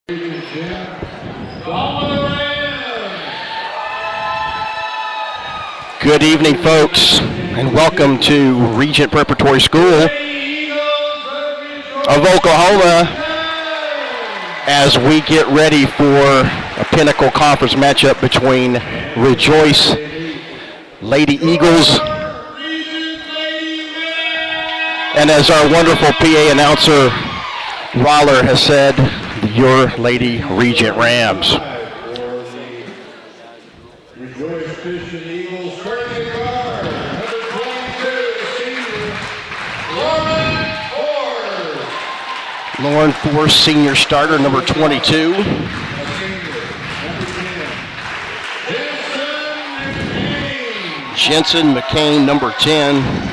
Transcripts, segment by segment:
Good evening, folks, and welcome to Regent Preparatory School of Oklahoma as we get ready for a Pinnacle Conference matchup between Rejoice Lady Eagles and, as our wonderful PA announcer Waller has said, your Lady Regent Rams. Lauren Force, senior starter, number 22. Jensen McCain, number 10.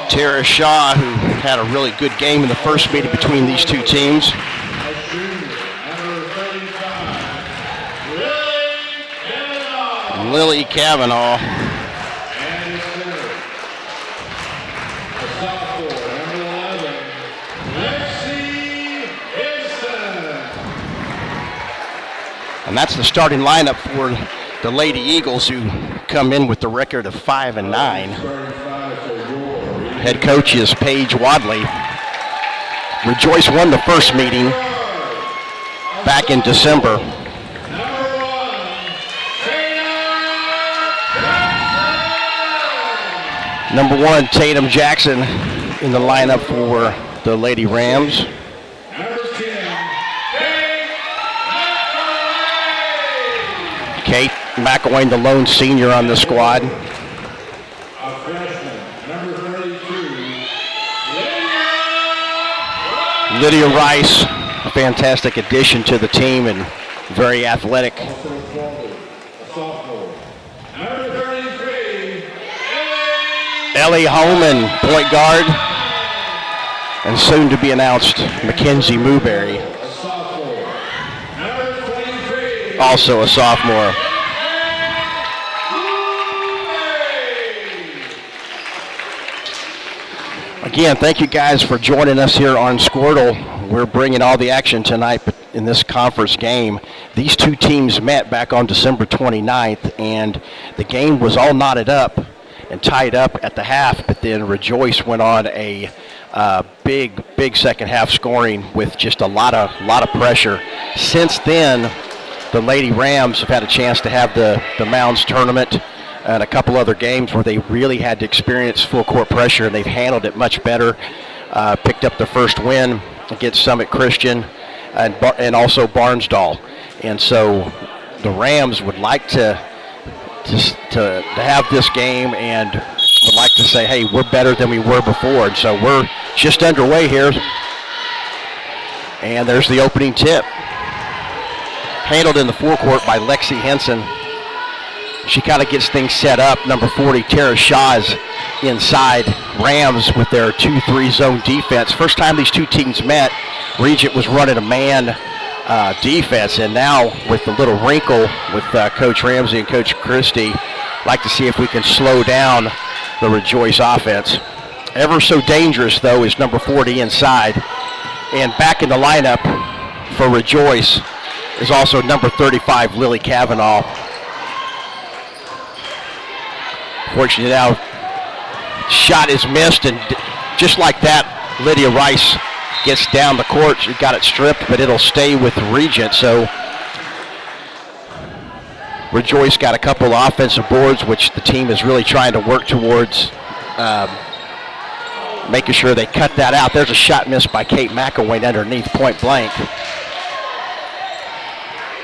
Tara Shaw, who had a really good game in the first meeting between these two teams. Lily Cavanaugh. And that's the starting lineup for the Lady Eagles, who come in with the record of 5-9. Head coach is Paige Wadley. Rejoice won the first meeting back in December. Number 1, Tatum Jackson in the lineup for the Lady Rams. Kate McElwain, the lone senior on the squad. Lydia Rice, a fantastic addition to the team and very athletic. Ellie Holman, point guard, and soon to be announced, Mackenzie Mooberry, also a sophomore. Again, thank you guys for joining us here on Squirtle. We're bringing all the action tonight in this conference game. These two teams met back on December 29th, and the game was all knotted up and tied up at the half, but then Rejoice went on a big second half scoring with just a lot of pressure. Since then, the Lady Rams have had a chance to have the Mounds tournament and a couple other games where they really had to experience full court pressure, and they've handled it much better. Picked up the first win against Summit Christian and also Barnsdall. And so the Rams would like to have this game and would like to say, hey, we're better than we were before. And so we're just underway here. And there's the opening tip. Handled in the forecourt by Lexi Henson. She kind of gets things set up. Number 40, Tara Shaw, is inside. Rams with their 2-3 zone defense. First time these two teams met, Regent was running a man defense, and now with the little wrinkle with Coach Ramsey and Coach Christie, like to see if we can slow down the Rejoice offense. Ever so dangerous, though, is number 40 inside. And back in the lineup for Rejoice is also number 35, Lily Cavanaugh. Fortunately now, shot is missed, and just like that, Lydia Rice gets down the court. She got it stripped, but it'll stay with Regent. So Rejoice got a couple offensive boards, which the team is really trying to work towards making sure they cut that out. There's a shot missed by Kate McElwain underneath, point blank.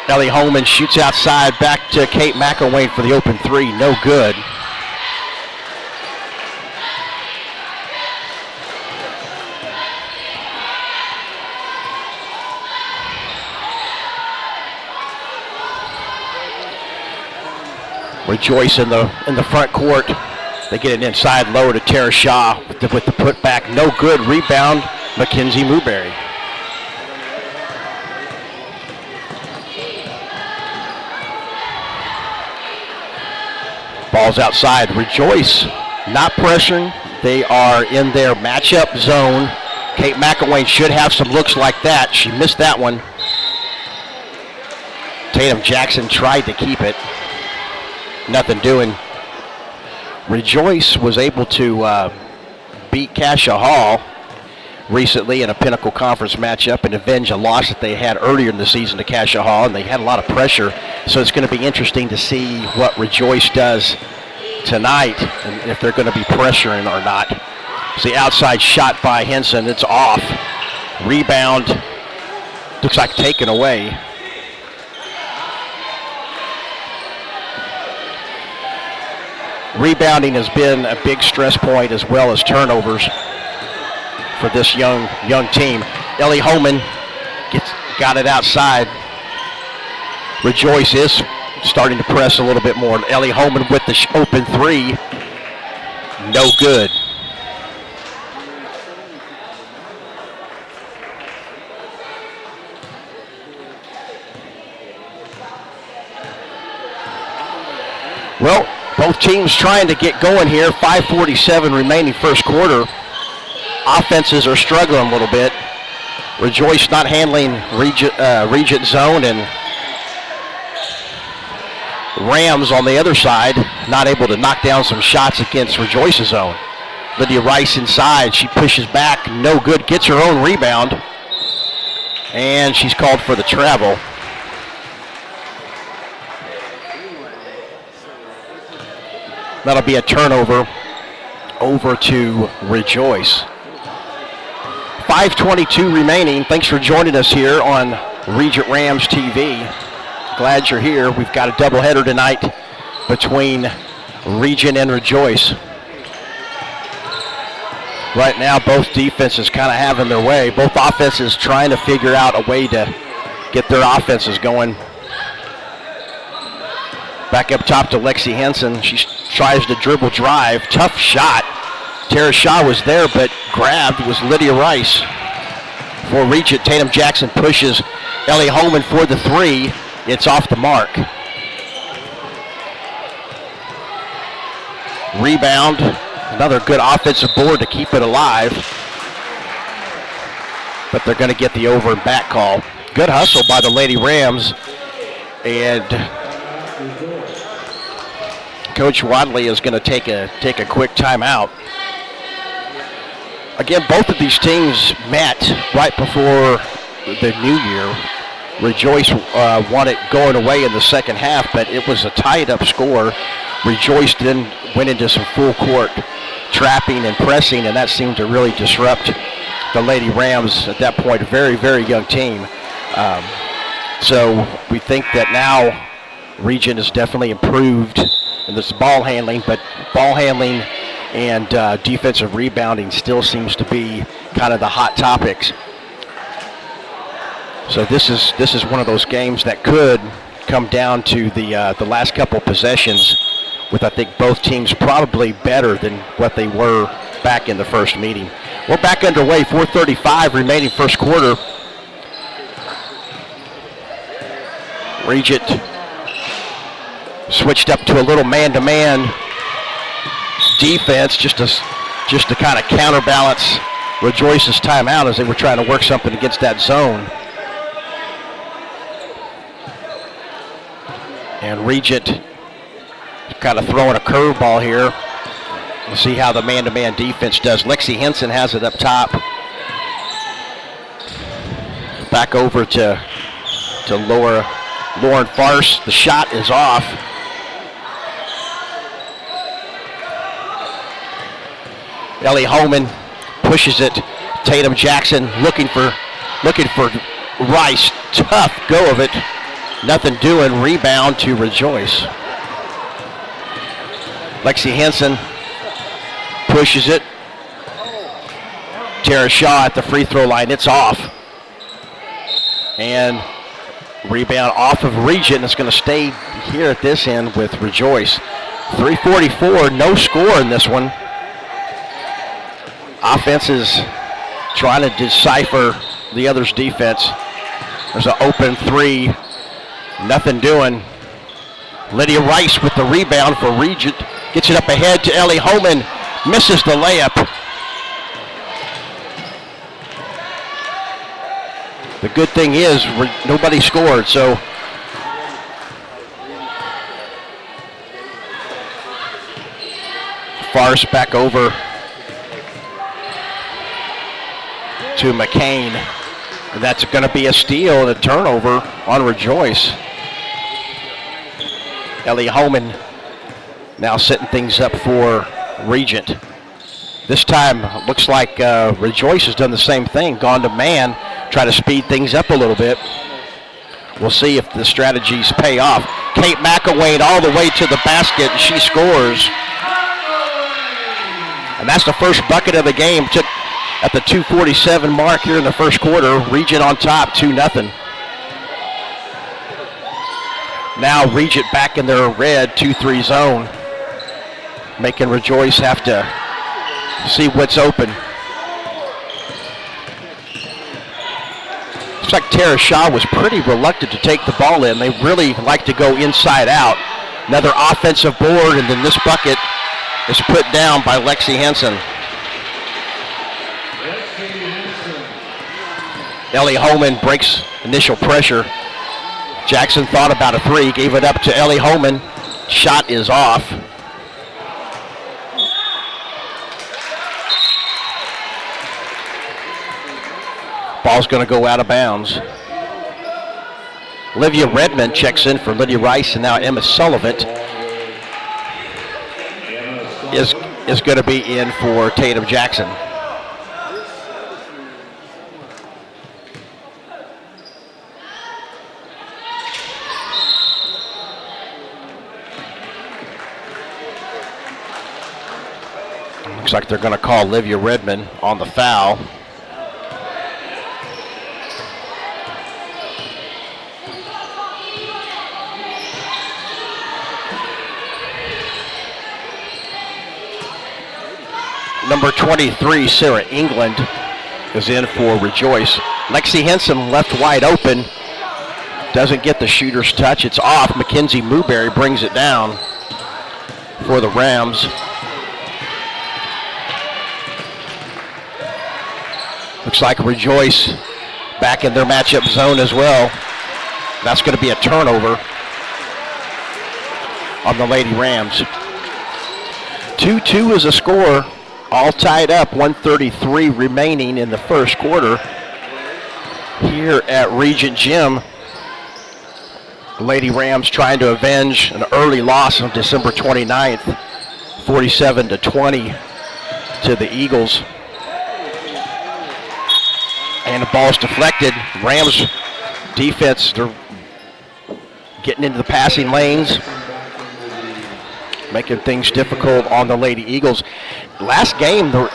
Ellie Holman shoots outside, back to Kate McElwain for the open three, no good. Rejoice in the front court. They get it inside low to Tara Shaw with the putback. No good. Rebound, Mackenzie Mooberry. Ball's outside. Rejoice not pressuring. They are in their matchup zone. Kate McElwain should have some looks like that. She missed that one. Tatum Jackson tried to keep it. Nothing doing. Rejoice was able to beat Cassia Hall recently in a Pinnacle Conference matchup and avenge a loss that they had earlier in the season to Cassia Hall, and they had a lot of pressure. So it's going to be interesting to see what Rejoice does tonight and if they're going to be pressuring or not. It's the outside shot by Henson. It's off. Rebound. Looks like taken away. Rebounding has been a big stress point as well as turnovers for this young team. Ellie Holman got it outside. Rejoice is starting to press a little bit more. Ellie Holman with the open three. No good. Well, both teams trying to get going here. 5:47 remaining first quarter. Offenses are struggling a little bit. Rejoice not handling Regent zone, and Rams on the other side not able to knock down some shots against Rejoice's zone. Lydia Rice inside. She pushes back. No good. Gets her own rebound. And she's called for the travel. That'll be a turnover over to Rejoice. 5:22 remaining. Thanks for joining us here on Regent Rams TV. Glad you're here. We've got a doubleheader tonight between Regent and Rejoice. Right now, both defenses kind of having their way. Both offenses trying to figure out a way to get their offenses going. Back up top to Lexi Henson. She tries to dribble drive. Tough shot. Tara Shaw was there, but grabbed was Lydia Rice. For Regent, Tatum Jackson pushes Ellie Holman for the three. It's off the mark. Rebound. Another good offensive board to keep it alive. But they're going to get the over and back call. Good hustle by the Lady Rams. And Coach Wadley is going to take a quick timeout. Again, both of these teams met right before the new year. Rejoice won it going away in the second half, but it was a tied-up score. Rejoice then went into some full court trapping and pressing, and that seemed to really disrupt the Lady Rams at that point. A very, very young team. So we think that now Regent has definitely improved in this ball handling, but ball handling and defensive rebounding still seems to be kind of the hot topics. So this is one of those games that could come down to the last couple possessions, with I think both teams probably better than what they were back in the first meeting. We're back underway. 4:35 remaining first quarter. Regent switched up to a little man-to-man defense just to kind of counterbalance Rejoice's timeout as they were trying to work something against that zone. And Regent kind of throwing a curveball here. We'll see how the man-to-man defense does. Lexi Henson has it up top. Back over to Lauren Farce. The shot is off. Ellie Holman pushes it. Tatum Jackson looking for Rice. Tough go of it. Nothing doing. Rebound to Rejoice. Lexi Henson pushes it. Tara Shaw at the free throw line. It's off. And rebound off of Regent. It's going to stay here at this end with Rejoice. 3:44. No score in this one. Offense is trying to decipher the other's defense. There's an open three. Nothing doing. Lydia Rice with the rebound for Regent. Gets it up ahead to Ellie Holman. Misses the layup. The good thing is nobody scored, so Farce back over to McCain. And that's going to be a steal and a turnover on Rejoice. Ellie Holman now setting things up for Regent. This time, looks like Rejoice has done the same thing, gone to man, try to speed things up a little bit. We'll see if the strategies pay off. Kate McElwain all the way to the basket, and she scores. And that's the first bucket of the game. Took at the 2:47 mark here in the first quarter. Regent on top, 2-0. Now Regent back in their red 2-3 zone, making Rejoice have to see what's open. Looks like Tara Shaw was pretty reluctant to take the ball in. They really like to go inside out. Another offensive board, and then this bucket is put down by Lexi Henson. Ellie Holman breaks initial pressure. Jackson thought about a three, gave it up to Ellie Holman. Shot is off. Ball's going to go out of bounds. Olivia Redmond checks in for Lydia Rice, and now Emma Sullivan is going to be in for Tatum Jackson. Looks like they're going to call Olivia Redmond on the foul. Number 23, Sarah England, is in for Rejoice. Lexi Henson left wide open. Doesn't get the shooter's touch. It's off. Mackenzie Mooberry brings it down for the Rams. Looks like Rejoice back in their matchup zone as well. That's going to be a turnover on the Lady Rams. 2-2 is a score. All tied up, 133 remaining in the first quarter here at Regent Gym. The Lady Rams trying to avenge an early loss on December 29th, 47-20 to the Eagles. And the ball's deflected. Rams defense, they're getting into the passing lanes, making things difficult on the Lady Eagles. Last game, the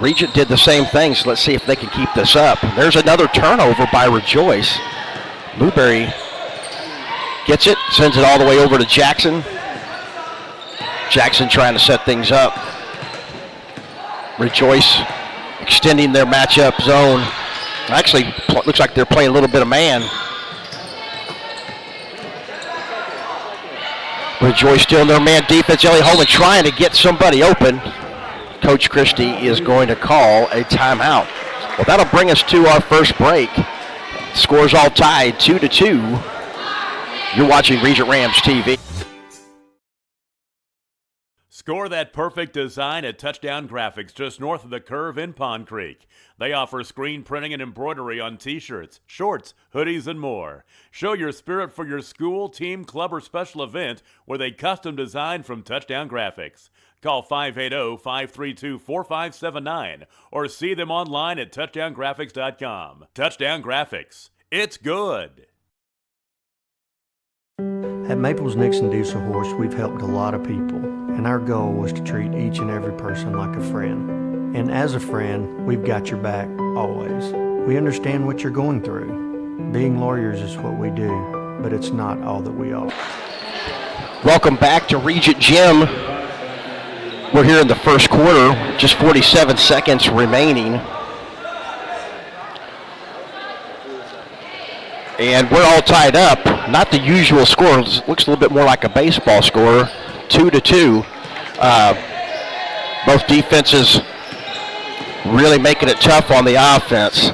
Regent did the same thing, so let's see if they can keep this up. There's another turnover by Rejoice. Mooberry gets it, sends it all the way over to Jackson. Jackson trying to set things up. Rejoice extending their matchup zone. Actually, looks like they're playing a little bit of man. Rejoice still in their man defense. Ellie Holman trying to get somebody open. Coach Christie is going to call a timeout. Well, that'll bring us to our first break. Scores all tied, 2-2. You're watching Regent Rams TV. Score that perfect design at Touchdown Graphics just north of the curve in Pond Creek. They offer screen printing and embroidery on t-shirts, shorts, hoodies, and more. Show your spirit for your school, team, club, or special event with a custom design from Touchdown Graphics. Call 580-532-4579 or see them online at touchdowngraphics.com. Touchdown Graphics. It's good. At Maples Nixon Diesel Horse, we've helped a lot of people, and our goal was to treat each and every person like a friend. And as a friend, we've got your back, always. We understand what you're going through. Being lawyers is what we do, but it's not all that we are. Welcome back to Regent Gym. We're here in the first quarter, just 47 seconds remaining. And we're all tied up. Not the usual score. It looks a little bit more like a baseball score, 2-2. Both defenses really making it tough on the offense.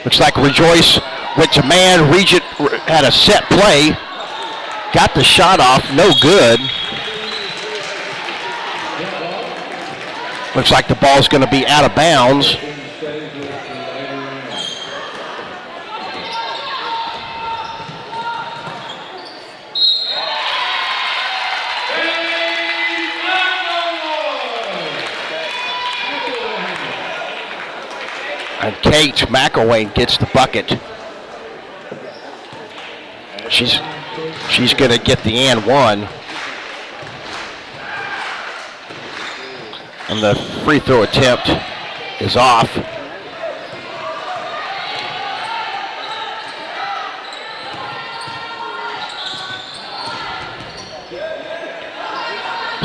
Looks like Rejoice went to man. Regent had a set play. Got the shot off, no good. Looks like the ball's going to be out of bounds. And Kate McElwain gets the bucket. She's going to get the and one. And the free throw attempt is off.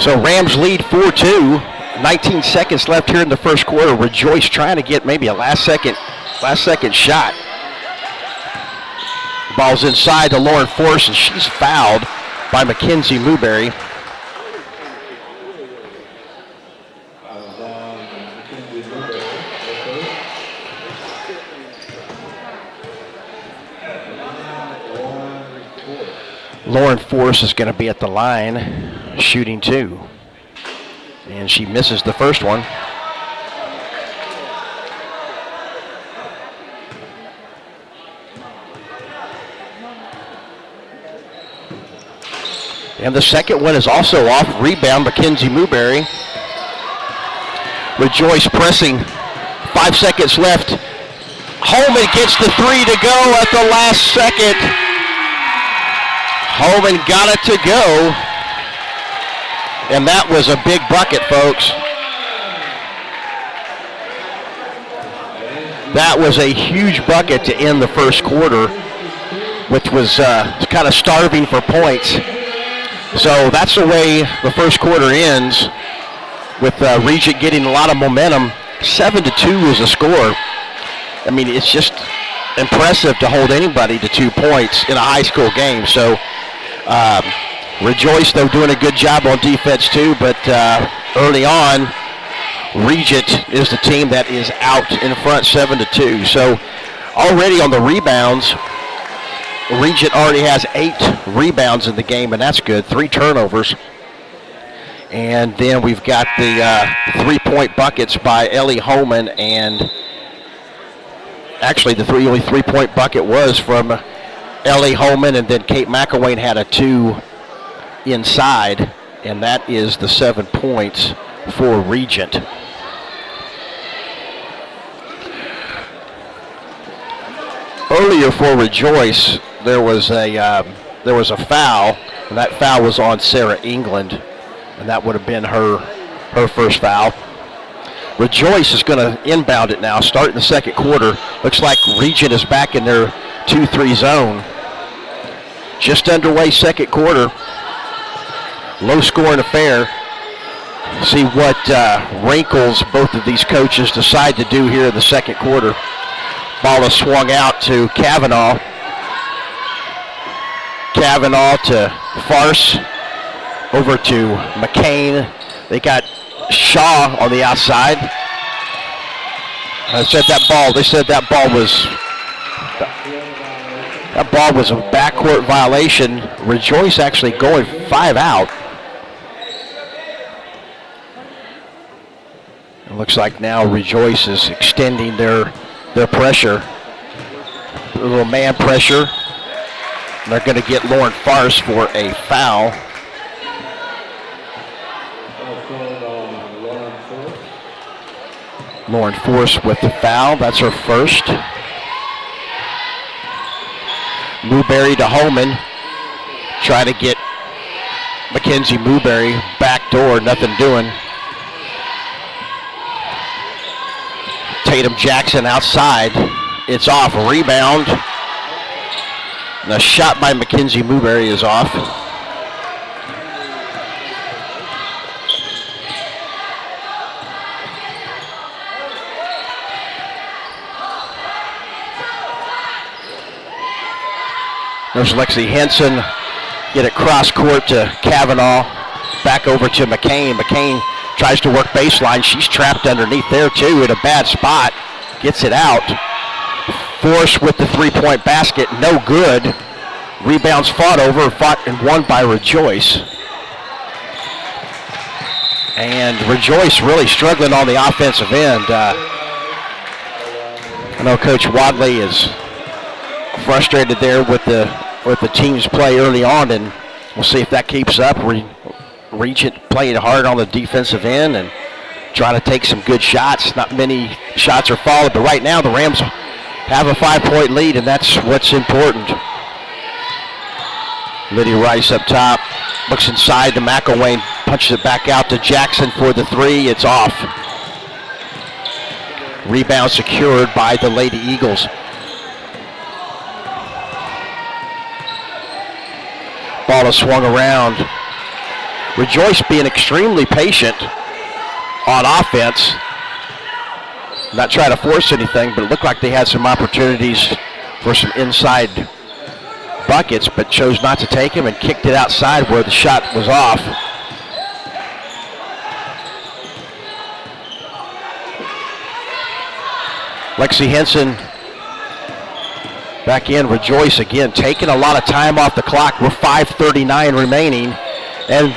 So Rams lead 4-2. 19 seconds left here in the first quarter. Rejoice trying to get maybe a last second shot. Ball's inside to Lauren Force, and she's fouled by Mackenzie Newberry. Lauren Force is going to be at the line, shooting two. And she misses the first one. And the second one is also off. Rebound, Mackenzie Newberry. Rejoice pressing. 5 seconds left. Holman gets the three to go at the last second. Holman got it to go. And that was a big bucket, folks. That was a huge bucket to end the first quarter, which was kind of starving for points. So that's the way the first quarter ends, with Regent getting a lot of momentum. 7-2 is a score. I mean, it's just impressive to hold anybody to 2 points in a high school game. So Rejoice, though, doing a good job on defense too, but early on, Regent is the team that is out in front 7-2. So already on the rebounds, Regent already has 8 rebounds in the game, and that's good. 3 turnovers. And then we've got the 3-point buckets by Ellie Holman, and actually the only 3-point bucket was from Ellie Holman, and then Kate McElwain had a 2 inside, and that is the 7 points for Regent. Earlier for Rejoice, there was a foul, and that foul was on Sarah England, and that would have been her first foul. Rejoice is going to inbound it now, starting the second quarter. Looks like Regent is back in their 2-3 zone. Just underway second quarter. Low scoring affair. See what wrinkles both of these coaches decide to do here in the second quarter. Ball is swung out to Kavanaugh. Kavanaugh to Farce. Over to McCain. They got Shaw on the outside. They said that ball was a backcourt violation. Rejoice actually going 5 out. It looks like now Rejoice is extending their pressure. A little man pressure. And they're going to get Lauren Farce for a foul. Lauren Force with the foul. That's her first. Newberry to Holman. Try to get Mackenzie Newberry back door. Nothing doing. Tatum Jackson outside. It's off. Rebound. And a shot by Mackenzie Newberry is off. There's Lexi Henson, get it cross court to Kavanaugh, back over to McCain. McCain tries to work baseline. She's trapped underneath there too in a bad spot. Gets it out. Force with the three-point basket, no good. Rebounds fought and won by Rejoice. And Rejoice really struggling on the offensive end. I know Coach Wadley is frustrated there with the team's play early on, and we'll see if that keeps up. Regent playing hard on the defensive end and trying to take some good shots. Not many shots are followed, but right now the Rams have a 5-point lead, and that's what's important. Lydia Rice up top, looks inside to McElwain, punches it back out to Jackson for the three. It's off. Rebound secured by the Lady Eagles. Ball is swung around. Rejoice being extremely patient on offense. Not trying to force anything, but it looked like they had some opportunities for some inside buckets, but chose not to take them and kicked it outside where the shot was off. Lexi Henson back in. Rejoice again taking a lot of time off the clock with 5:39 remaining, and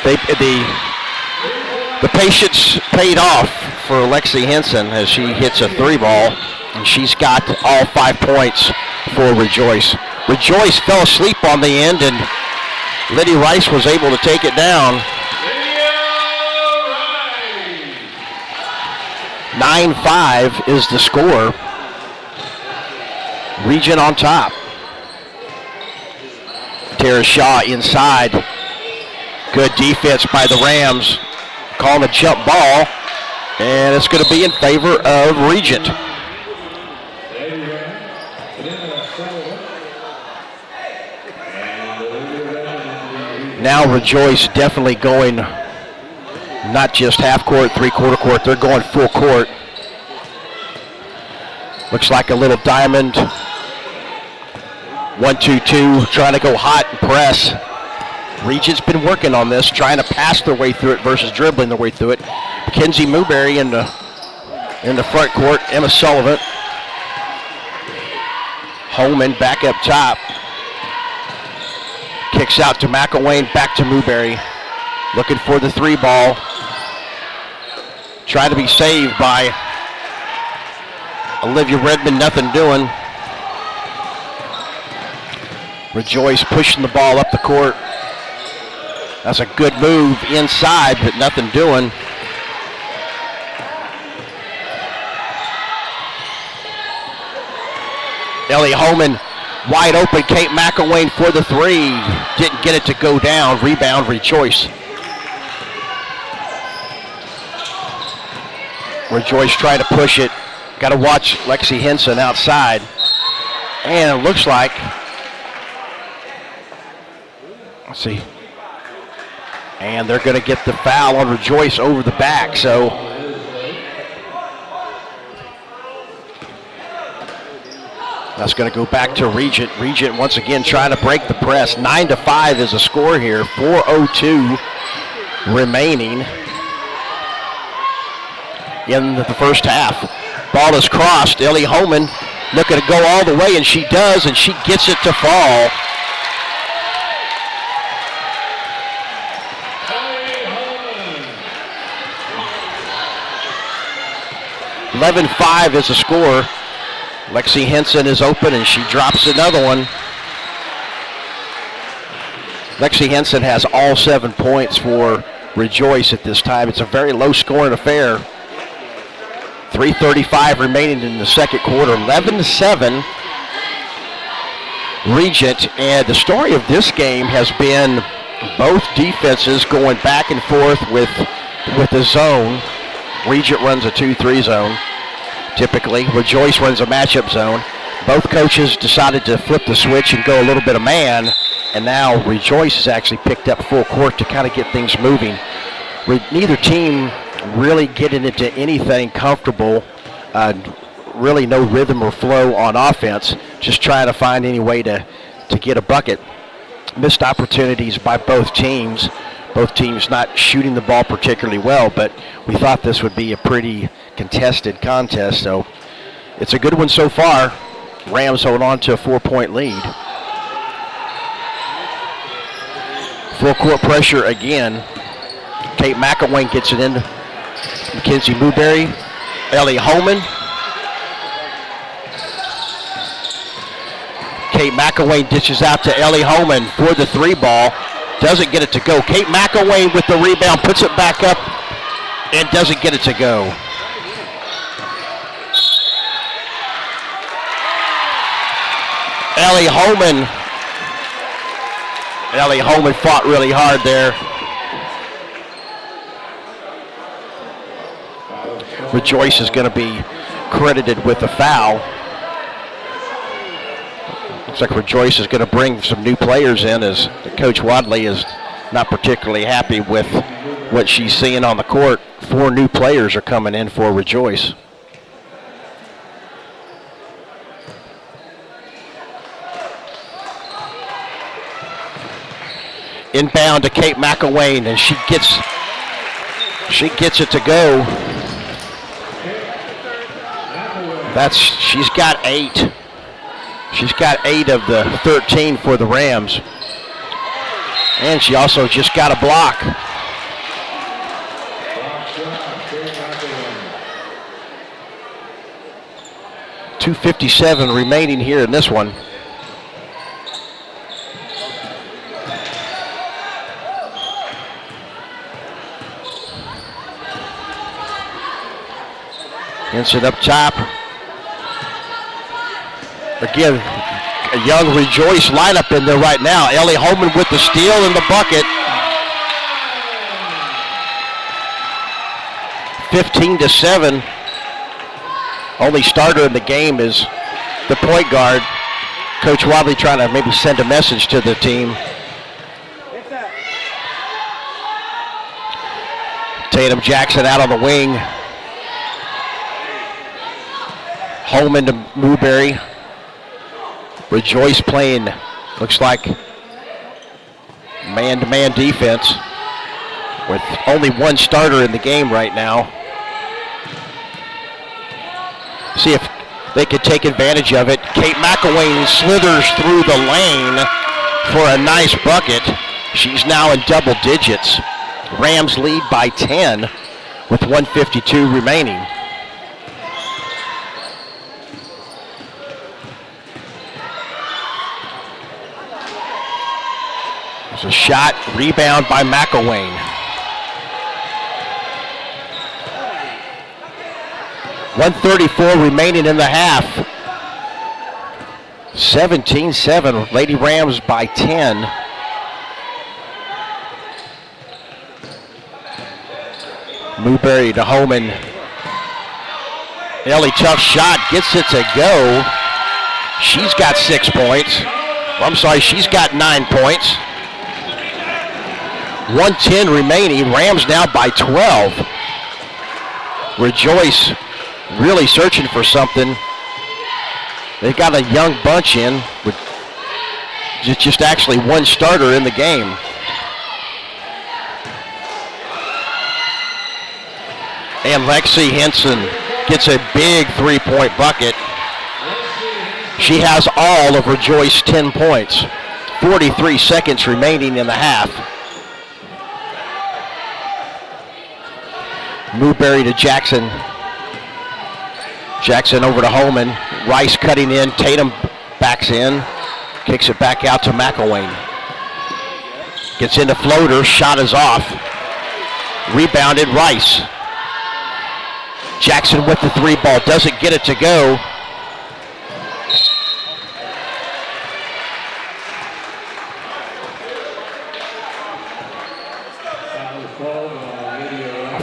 the patience paid off for Lexi Henson as she hits a three ball, and she's got all 5 points for Rejoice. Rejoice fell asleep on the end, and Lydia Rice was able to take it down. 9-5 is the score. Regent on top. Tara Shaw inside. Good defense by the Rams. Calling a jump ball, and it's going to be in favor of Regent. Now Rejoice definitely going not just half court, three-quarter court. They're going full court. Looks like a little diamond. 1-2-2, trying to go hot and press. Regent's been working on this, trying to pass their way through it versus dribbling their way through it. Mackenzie Mooberry in the front court. Emma Sullivan. Holman back up top. Kicks out to McElwain, back to Mooberry. Looking for the three ball. Trying to be saved by Olivia Redmond, nothing doing. Rejoice pushing the ball up the court. That's a good move inside, but nothing doing. Ellie Holman wide open. Kate McElwain for the three. Didn't get it to go down. Rebound, Rejoice. Rejoice trying to push it. Got to watch Lexi Henson outside. And it looks like, let's see. And they're going to get the foul on Rejoice over the back. So that's going to go back to Regent. Regent once again trying to break the press. 9-5 is the score here. 4:02 remaining in the first half. Ball is crossed. Ellie Holman looking to go all the way, and she does, and she gets it to fall. $11-5 is the score. Lexi Henson is open, and she drops another one. Lexi Henson has all 7 points for Rejoice at this time. It's a very low-scoring affair. 3:35 remaining in the second quarter. 11-7 Regent, and the story of this game has been both defenses going back and forth with the zone. Regent runs a 2-3 zone. Typically, Rejoice runs a matchup zone. Both coaches decided to flip the switch and go a little bit of man, and now Rejoice has actually picked up full court to kind of get things moving. Neither team really getting into anything comfortable, really no rhythm or flow on offense, just trying to find any way to get a bucket. Missed opportunities by both teams. Both teams not shooting the ball particularly well, but we thought this would be a pretty contested contest, so it's a good one so far. Rams hold on to a 4-point lead. Full court pressure again. Kate McElwain gets it in. Mackenzie Newberry, Ellie Holman. Kate McElwain dishes out to Ellie Holman for the 3-ball. Doesn't get it to go. Kate McElwain with the rebound, puts it back up, and doesn't get it to go. Ellie Holman fought really hard there. Rejoice is going to be credited with a foul. Looks like Rejoice is going to bring some new players in, as Coach Wadley is not particularly happy with what she's seeing on the court. 4 new players are coming in for Rejoice. Inbound to Kate McElwain, and she gets it to go. She's got 8. She's got 8 of the 13 for the Rams. And she also just got a block. .257 remaining here in this one. Gets it up top. Again, a young Rejoice lineup in there right now. Ellie Holman with the steal in the bucket. 15-7. Only starter in the game is the point guard. Coach Wadley trying to maybe send a message to the team. Tatum Jackson out on the wing. Holman to Newberry. Rejoice playing, looks like, man-to-man defense with only one starter in the game right now. See if they could take advantage of it. Kate McElwain slithers through the lane for a nice bucket. She's now in double digits. Rams lead by 10 with 1:52 remaining. There's a shot, rebound by McElwain. 1:34 remaining in the half. 17-7, Lady Rams by 10. Newberry to Holman. Ellie, tough shot, gets it to go. She's got 6 points. I'm sorry, she's got 9 points. 1:10 remaining, Rams now by 12. Rejoice really searching for something. They've got a young bunch in with just actually one starter in the game. And Lexi Henson gets a big 3-point bucket. She has all of Rejoice 10 points. 43 seconds remaining in the half. Newberry to Jackson. Jackson over to Holman. Rice cutting in. Tatum backs in. Kicks it back out to McElwain. Gets into floater. Shot is off. Rebounded Rice. Jackson with the 3-ball. Doesn't get it to go.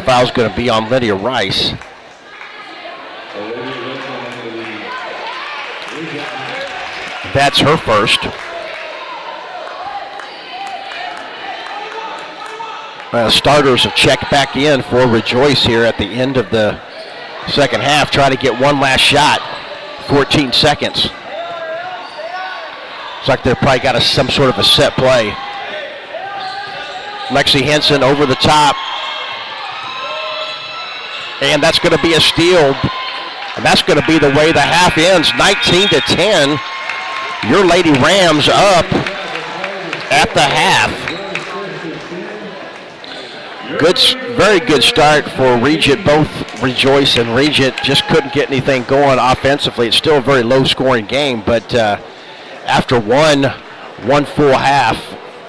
Foul's going to be on Lydia Rice. That's her first. Starters have checked back in for Rejoice here at the end of the second half, trying to get one last shot. 14 seconds. Looks like they've probably got some sort of a set play. Lexi Henson over the top. And that's going to be a steal. And that's going to be the way the half ends, 19-10. Your Lady Rams up at the half. Good, very good start for Regent. Both Rejoice and Regent just couldn't get anything going offensively. It's still a very low-scoring game, but after one full half,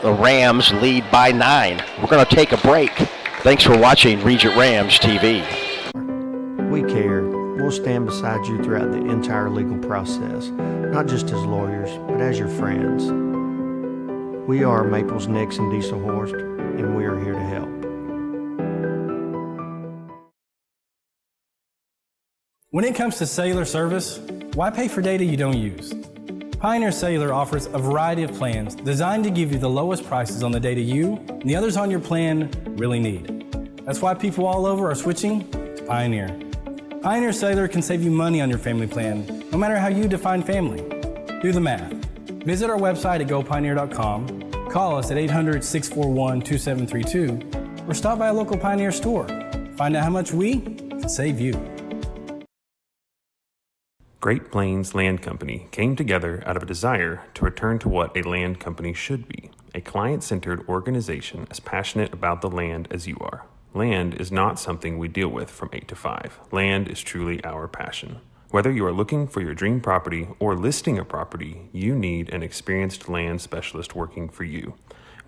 the Rams lead by 9. We're going to take a break. Thanks for watching Regent Rams TV. We care. We'll stand beside you throughout the entire legal process, not just as lawyers, but as your friends. We are Maples, Nix, and Dieselhorst, and we are here to help. When it comes to cellular service, why pay for data you don't use? Pioneer Cellular offers a variety of plans designed to give you the lowest prices on the data you and the others on your plan really need. That's why people all over are switching to Pioneer. Pioneer Cellular can save you money on your family plan, no matter how you define family. Do the math. Visit our website at gopioneer.com, call us at 800-641-2732, or stop by a local Pioneer store. Find out how much we can save you. Great Plains Land Company came together out of a desire to return to what a land company should be, a client-centered organization as passionate about the land as you are. Land is not something we deal with from 8 to 5. Land is truly our passion. Whether you are looking for your dream property or listing a property, you need an experienced land specialist working for you.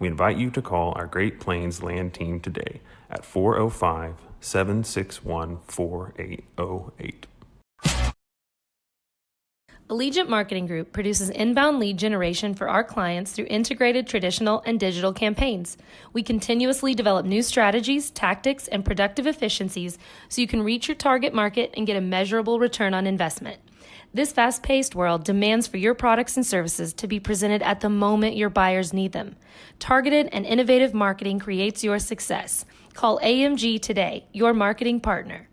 We invite you to call our Great Plains Land team today at 405-761-4808. Allegiant Marketing Group produces inbound lead generation for our clients through integrated traditional and digital campaigns. We continuously develop new strategies, tactics, and productive efficiencies so you can reach your target market and get a measurable return on investment. This fast-paced world demands for your products and services to be presented at the moment your buyers need them. Targeted and innovative marketing creates your success. Call AMG today, your marketing partner.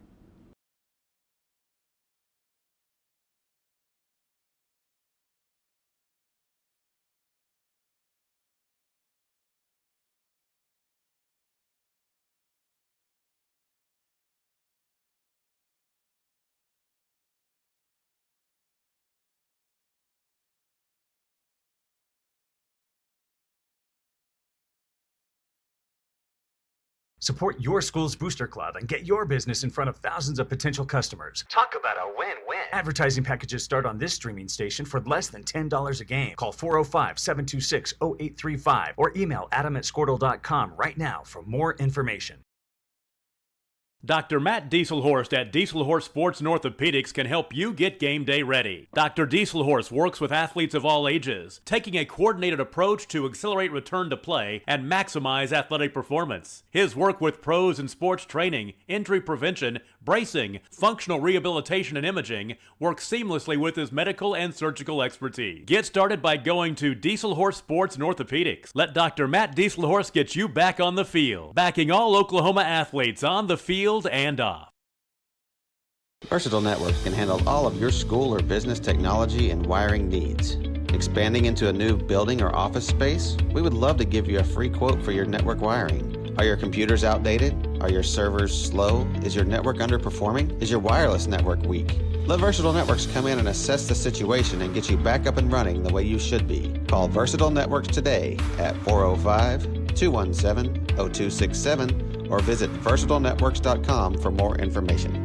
Support your school's booster club and get your business in front of thousands of potential customers. Talk about a win-win. Advertising packages start on this streaming station for less than $10 a game. Call 405-726-0835 or email adam@squirtle.com right now for more information. Dr. Matt Dieselhorst at Dieselhorst Sports and Orthopedics can help you get game day ready. Dr. Dieselhorst works with athletes of all ages, taking a coordinated approach to accelerate return to play and maximize athletic performance. His work with pros in sports training, injury prevention, bracing, functional rehabilitation, and imaging works seamlessly with his medical and surgical expertise. Get started by going to Dieselhorst Sports and Orthopedics. Let Dr. Matt Dieselhorst get you back on the field, backing all Oklahoma athletes on the field and off. Versatile Networks can handle all of your school or business technology and wiring needs. Expanding into a new building or office space? We would love to give you a free quote for your network wiring. Are your computers outdated? Are your servers slow? Is your network underperforming? Is your wireless network weak? Let Versatile Networks come in and assess the situation and get you back up and running the way you should be. Call Versatile Networks today at 405-217-0267 or visit versatilenetworks.com for more information.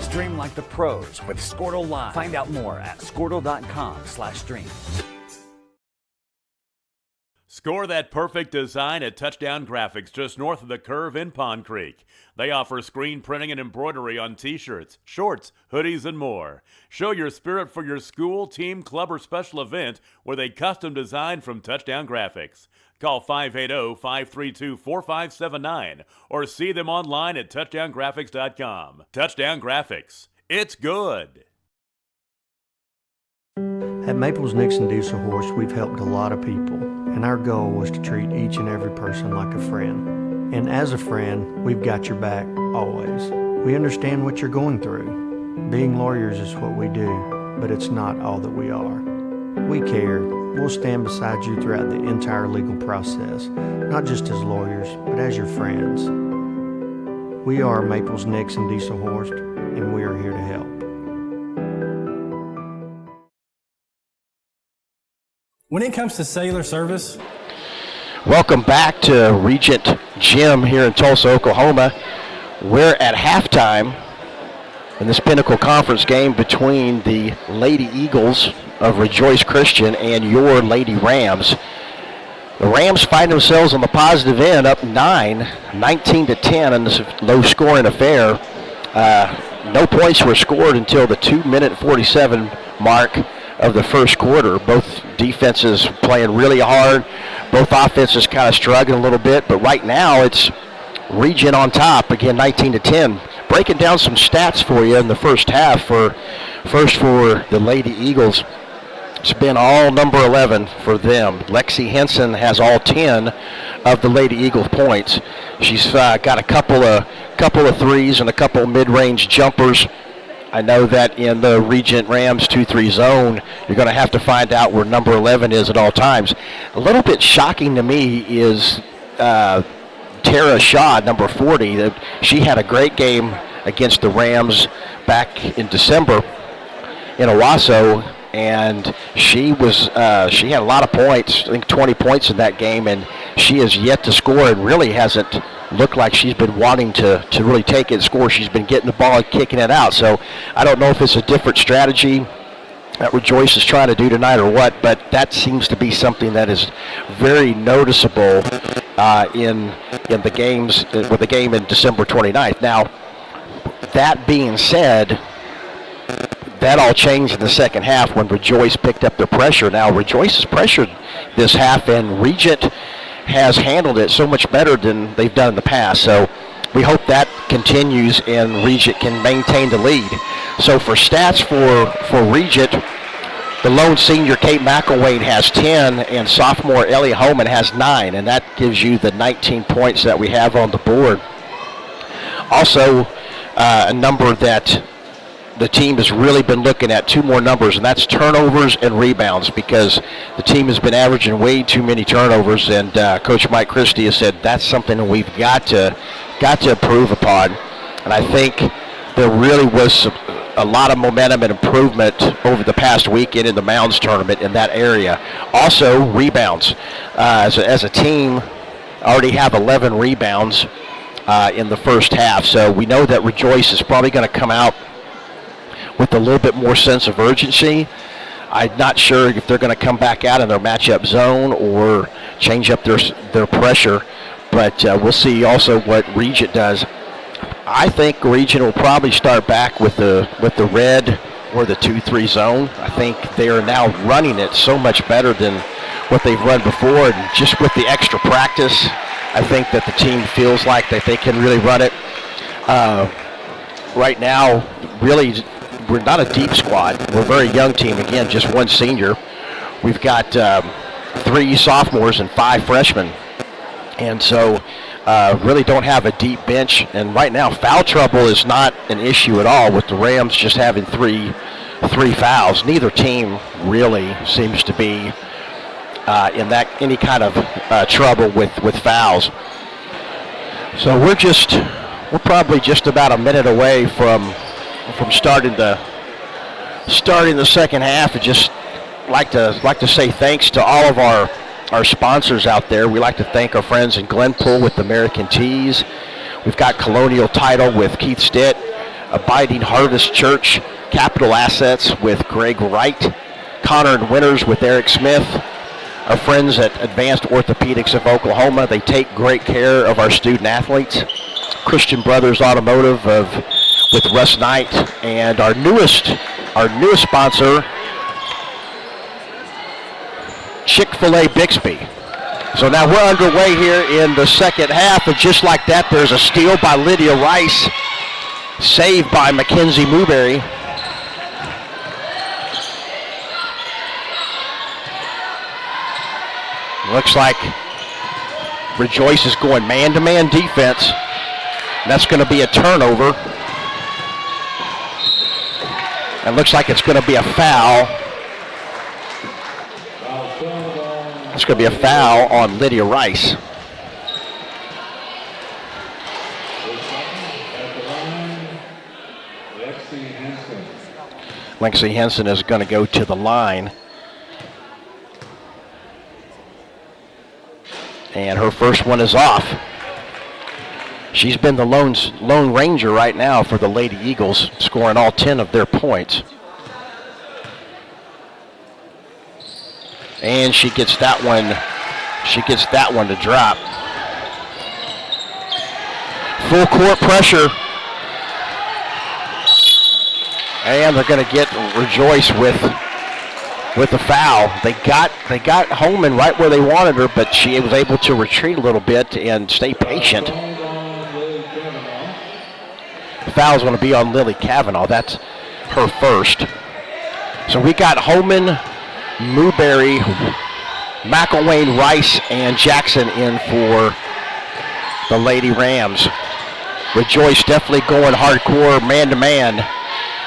Stream like the pros with Squirtle Live. Find out more at squirtle.com/stream. Score that perfect design at Touchdown Graphics just north of the curve in Pond Creek. They offer screen printing and embroidery on t-shirts, shorts, hoodies, and more. Show your spirit for your school, team, club, or special event with a custom design from Touchdown Graphics. Call 580-532-4579 or see them online at touchdowngraphics.com. Touchdown Graphics. It's good. At Maples Nixon Diesel Horse, we've helped a lot of people, and our goal was to treat each and every person like a friend. And as a friend, we've got your back, always. We understand what you're going through. Being lawyers is what we do, but it's not all that we are. We care. We'll stand beside you throughout the entire legal process, not just as lawyers, but as your friends. We are Maples Nixon Diesel Horse, and we are here to help. When it comes to cellular service, Welcome back to Regent Gym here in Tulsa, Oklahoma. We're at halftime in this Pinnacle Conference game between the Lady Eagles of Rejoice Christian and your Lady Rams. The Rams find themselves on the positive end, up 19-10 in this low-scoring affair. No points were scored until the 2-minute 47 mark of the first quarter. Both defenses playing really hard. Both offenses kind of struggling a little bit, but right now it's Regent on top, again 19-10. Breaking down some stats for you in the first half. For the Lady Eagles, it's been all number 11 for them. Lexi Henson has all 10 of the Lady Eagle points. She's got a couple of threes and a couple of mid-range jumpers. I know that in the Regent Rams 2-3 zone, you're going to have to find out where number 11 is at all times. A little bit shocking to me is Tara Shaw, number 40. She had a great game against the Rams back in December in Owasso, and she had a lot of points, I think 20 points in that game, and she has yet to score and really hasn't looked like she's been wanting to really take it and score. She's been getting the ball and kicking it out. So I don't know if it's a different strategy that Rejoice is trying to do tonight or what, but that seems to be something that is very noticeable in the games, with the game in December 29th. Now, that being said, that all changed in the second half when Rejoice picked up their pressure. Now, Rejoice has pressured this half, and Regent has handled it so much better than they've done in the past. So we hope that continues and Regent can maintain the lead. So for stats for Regent, the lone senior Kate McElwain has 10 and sophomore Ellie Homan has 9, and that gives you the 19 points that we have on the board. Also, a number that the team has really been looking at, 2 more numbers, and that's turnovers and rebounds, because the team has been averaging way too many turnovers, and Coach Mike Christie has said that's something that we've got to improve upon. And I think there really was a lot of momentum and improvement over the past weekend in the Mounds tournament in that area. Also, rebounds. As a team, already have 11 rebounds in the first half, so we know that Rejoice is probably going to come out with a little bit more sense of urgency. I'm not sure if they're going to come back out in their matchup zone or change up their pressure, but we'll see also what Regent does. I think Regent will probably start back with the red or the 2-3 zone. I think they are now running it so much better than what they've run before, and just with the extra practice, I think that the team feels like that they can really run it. Right now, really, we're not a deep squad. We're a very young team. Again, just 1 senior. We've got 3 sophomores and 5 freshmen. And so really don't have a deep bench. And right now, foul trouble is not an issue at all, with the Rams just having three fouls. Neither team really seems to be in any kind of trouble with fouls. So we're probably just about a minute away from starting the second half. And just like to say thanks to all of our sponsors out there. We like to thank our friends in Glenpool with American Teas. We've got Colonial Title with Keith Stitt, Abiding Harvest Church, Capital Assets with Greg Wright, Connor and Winters with Eric Smith, our friends at Advanced Orthopedics of Oklahoma. They take great care of our student athletes. Christian Brothers Automotive with Russ Knight, and our newest sponsor, Chick-fil-A Bixby. So now we're underway here in the second half, and just like that, there's a steal by Lydia Rice, saved by Mackenzie Newberry. Looks like Rejoice is going man-to-man defense. That's going to be a turnover. It looks like it's going to be a foul. It's going to be a foul on Lydia Rice. Lexi Henson is going to go to the line. And her first one is off. She's been the lone ranger right now for the Lady Eagles, scoring all 10 of their points. And she gets that one. She gets that one to drop. Full court pressure. And they're going to get Rejoice with a foul. They got Holman right where they wanted her, but she was able to retreat a little bit and stay patient. The foul is going to be on Lily Cavanaugh. That's her first. So we got Holman, Newberry, McElwain, Rice, and Jackson in for the Lady Rams. Rejoice definitely going hardcore, man-to-man,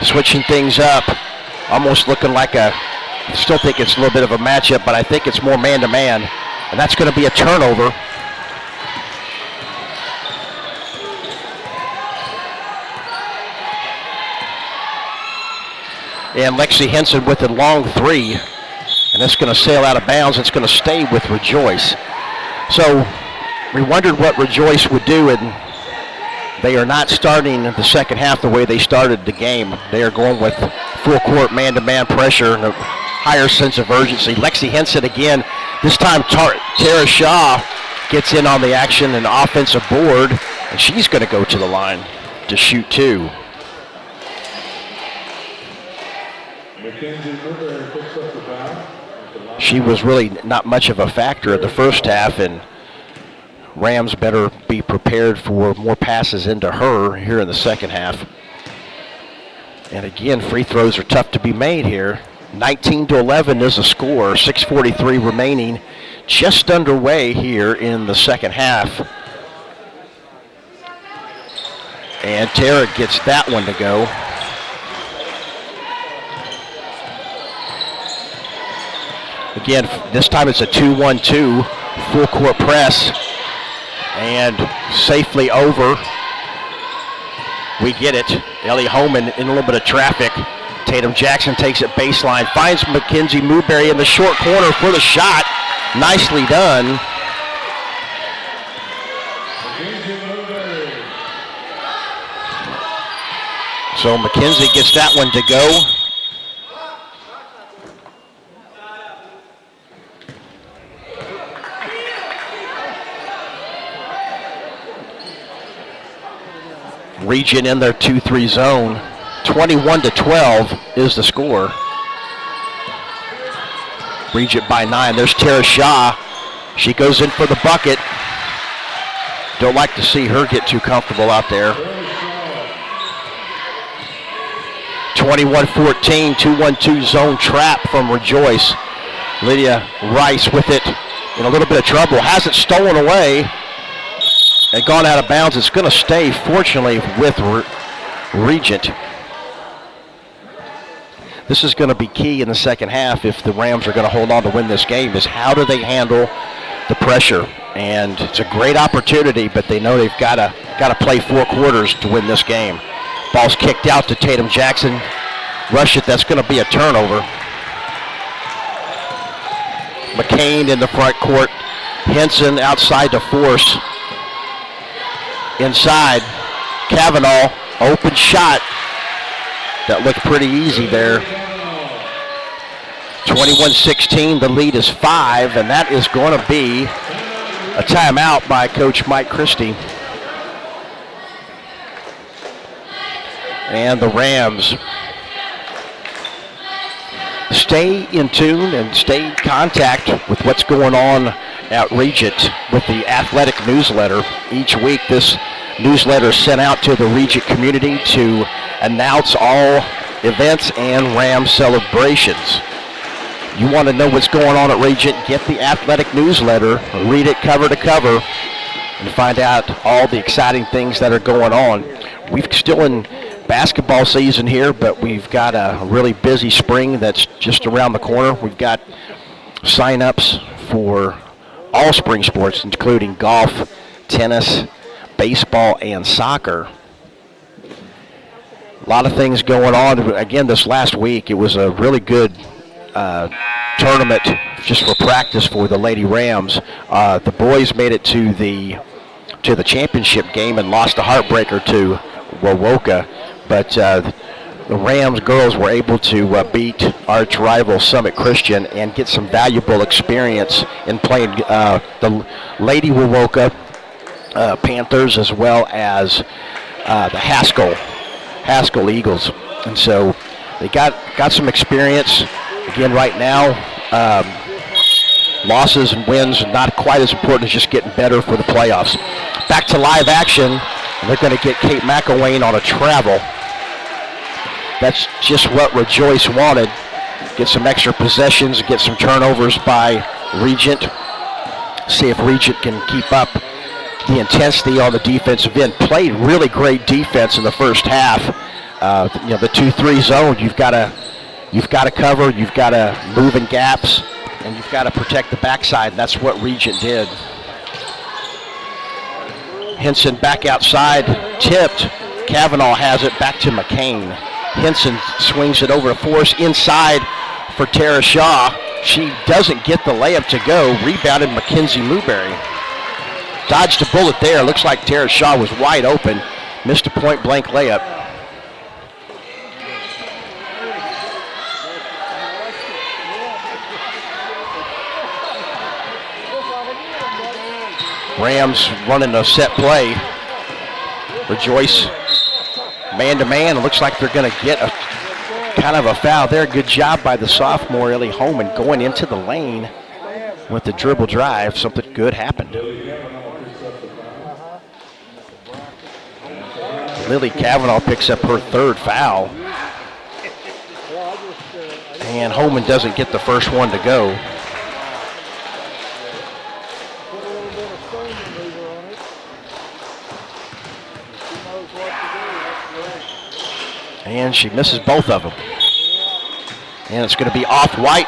switching things up, almost looking like I still think it's a little bit of a matchup, but I think it's more man-to-man, and that's going to be a turnover. And Lexi Henson with a long three, and it's going to sail out of bounds. It's going to stay with Rejoice. So we wondered what Rejoice would do, and they are not starting the second half the way they started the game. They are going with full court man-to-man pressure and a higher sense of urgency. Lexi Henson again. This time Tara Shaw gets in on the action, an offensive board, and she's going to go to the line to shoot two. She was really not much of a factor in the first half, and Rams better be prepared for more passes into her here in the second half. And again, free throws are tough to be made here. 19-11 is the score, 6:43 remaining, just underway here in the second half. And Tara gets that one to go. Again, this time it's a 2-1-2, full court press, and safely over. We get it. Ellie Holman in a little bit of traffic. Tatum Jackson takes it baseline, finds Mackenzie Newberry in the short corner for the shot. Nicely done. So Mackenzie gets that one to go. Regent in their 2-3 zone. 21-12 is the score. Regent by 9. There's Tara Shaw. She goes in for the bucket. Don't like to see her get too comfortable out there. 21-14, 2-1-2 zone trap from Rejoice. Lydia Rice with it in a little bit of trouble. Has it stolen away and gone out of bounds. It's going to stay, fortunately, with Regent. This is going to be key in the second half if the Rams are going to hold on to win this game, is how do they handle the pressure? And it's a great opportunity, but they know they've got to play 4 quarters to win this game. Ball's kicked out to Tatum Jackson. Rush it, that's going to be a turnover. McCain in the front court. Henson outside to force. Inside, Cavanaugh, open shot. That looked pretty easy there. 21-16, the lead is 5, and that is going to be a timeout by Coach Mike Christie. And the Rams stay in tune and stay in contact with what's going on at Regent with the athletic newsletter. Each week this newsletter is sent out to the Regent community to announce all events and Rams celebrations. You want to know what's going on at Regent, get the athletic newsletter, read it cover to cover, and find out all the exciting things that are going on. We're still in basketball season here, but we've got a really busy spring that's just around the corner. We've got sign-ups for all spring sports, including golf, tennis, baseball, and soccer. A lot of things going on. Again, this last week, it was a really good tournament just for practice for the Lady Rams. The boys made it to the championship game and lost a heartbreaker to Wowoka, but the Rams girls were able to beat arch rival Summit Christian and get some valuable experience in playing the Lady Wowoka Panthers as well as the Haskell Eagles, and so they got some experience. Again, right now, losses and wins are not quite as important as just getting better for the playoffs. Back to live action. They're going to get Kate McElwain on a travel. That's just what Rejoice wanted. Get some extra possessions, get some turnovers by Regent. See if Regent can keep up the intensity on the defensive end. Played really great defense in the first half. The 2-3 zone, you've got to cover, you've got to move in gaps, and you've got to protect the backside. That's what Regent did. Henson back outside, tipped. Kavanaugh has it back to McCain. Henson swings it over to Forrest inside for Tara Shaw. She doesn't get the layup to go. Rebounded Mackenzie Newberry. Dodged a bullet there. Looks like Tara Shaw was wide open. Missed a point-blank layup. Rams running a set play. Rejoice man-to-man. It looks like they're going to get a kind of a foul there. Good job by the sophomore, Ellie Holman, going into the lane with the dribble drive. Something good happened. Lily Kavanaugh picks up her third foul. And Holman doesn't get the first one to go. And she misses both of them. And it's going to be Off-White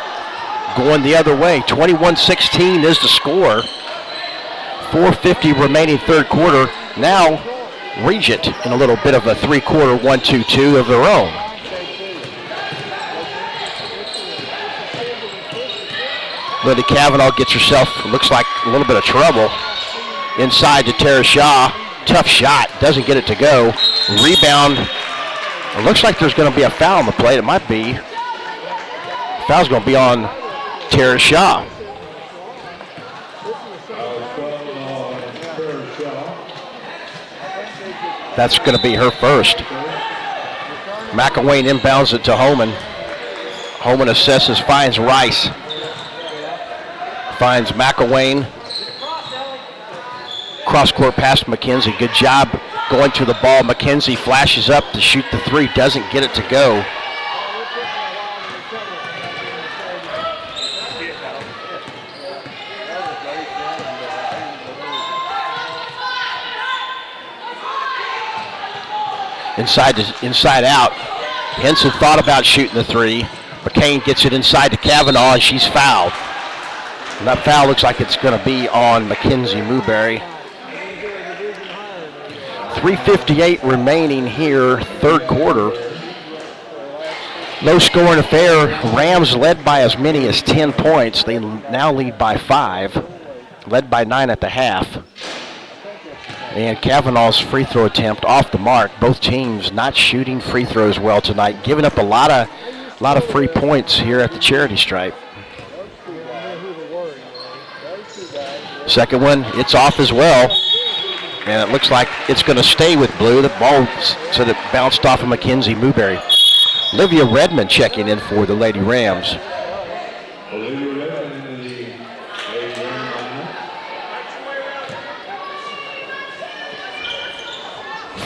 going the other way. 21-16 is the score. 4:50 remaining third quarter. Now Regent in a little bit of a three-quarter 1-2-2 of their own. Linda Kavanaugh gets herself, looks like a little bit of trouble. Inside to Tara Shaw. Tough shot. Doesn't get it to go. Rebound. It looks like there's going to be a foul on the plate. It might be. Foul's going to be on Tara Shaw. That's going to be her first. McElwain inbounds it to Holman. Holman assesses, finds Rice. Finds McElwain. Cross-court pass to McKenzie. Good job going to the ball. McKenzie flashes up to shoot the three. Doesn't get it to go. Inside out. Henson thought about shooting the three. McCain gets it inside to Kavanaugh, and she's fouled. And that foul looks like it's going to be on Mackenzie Newberry. 3:58 remaining here, third quarter. Low scoring affair. Rams led by as many as 10 points. They now lead by 5. Led by 9 at the half. And Kavanaugh's free throw attempt off the mark. Both teams not shooting free throws well tonight. Giving up a lot A lot of free points here at the charity stripe. Second one, it's off as well. And it looks like it's going to stay with blue. The ball sort of bounced off of Mackenzie Mooberry. Olivia Redmond checking in for the Lady Rams.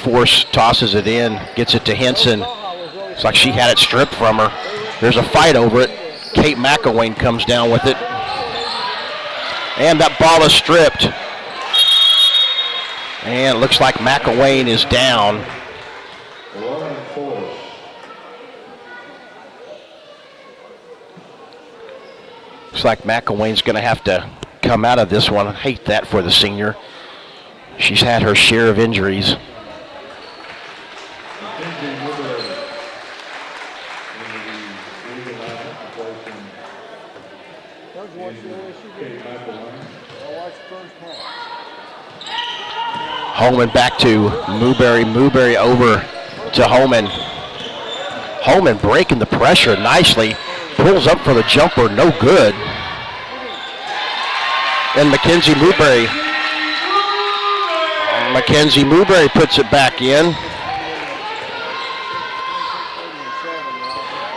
Force tosses it in, gets it to Henson. It's like she had it stripped from her. There's a fight over it. Kate McElwain comes down with it. And that ball is stripped. And it looks like McElwain is down. Looks like McElwain's going to have to come out of this one. I hate that for the senior. She's had her share of injuries. Holman back to Mooberry. Mooberry over to Holman. Holman breaking the pressure nicely. Pulls up for the jumper, no good. And Mackenzie Mooberry. Mackenzie Mooberry puts it back in.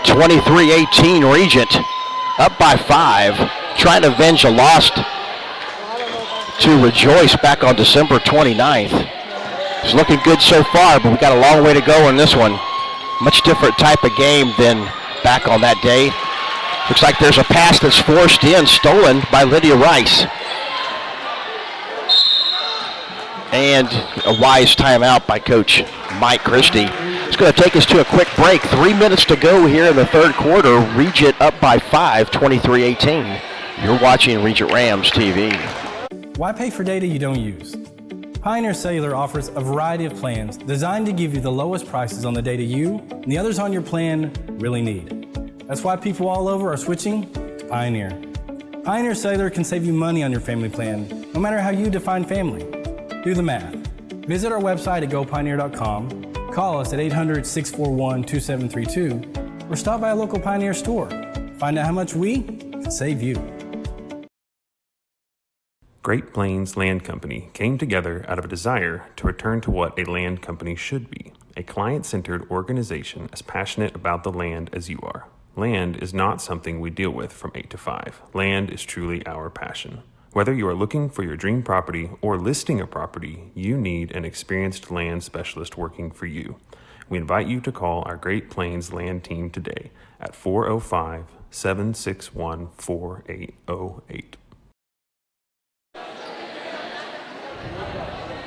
23-18 Regent. Up by 5. Trying to avenge a loss to Rejoice back on December 29th. It's looking good so far, but we got a long way to go in this one. Much different type of game than back on that day. Looks like there's a pass that's forced in, stolen by Lydia Rice. And a wise timeout by Coach Mike Christie. It's going to take us to a quick break. 3 minutes to go here in the third quarter. Regent up by 5, 23-18. You're watching Regent Rams TV. Why pay for data you don't use? Pioneer Cellular offers a variety of plans designed to give you the lowest prices on the data you and the others on your plan really need. That's why people all over are switching to Pioneer. Pioneer Cellular can save you money on your family plan, no matter how you define family. Do the math. Visit our website at gopioneer.com, call us at 800-641-2732, or stop by a local Pioneer store. Find out how much we can save you. Great Plains Land Company came together out of a desire to return to what a land company should be, a client-centered organization as passionate about the land as you are. Land is not something we deal with from 8 to 5. Land is truly our passion. Whether you are looking for your dream property or listing a property, you need an experienced land specialist working for you. We invite you to call our Great Plains Land team today at 405-761-4808.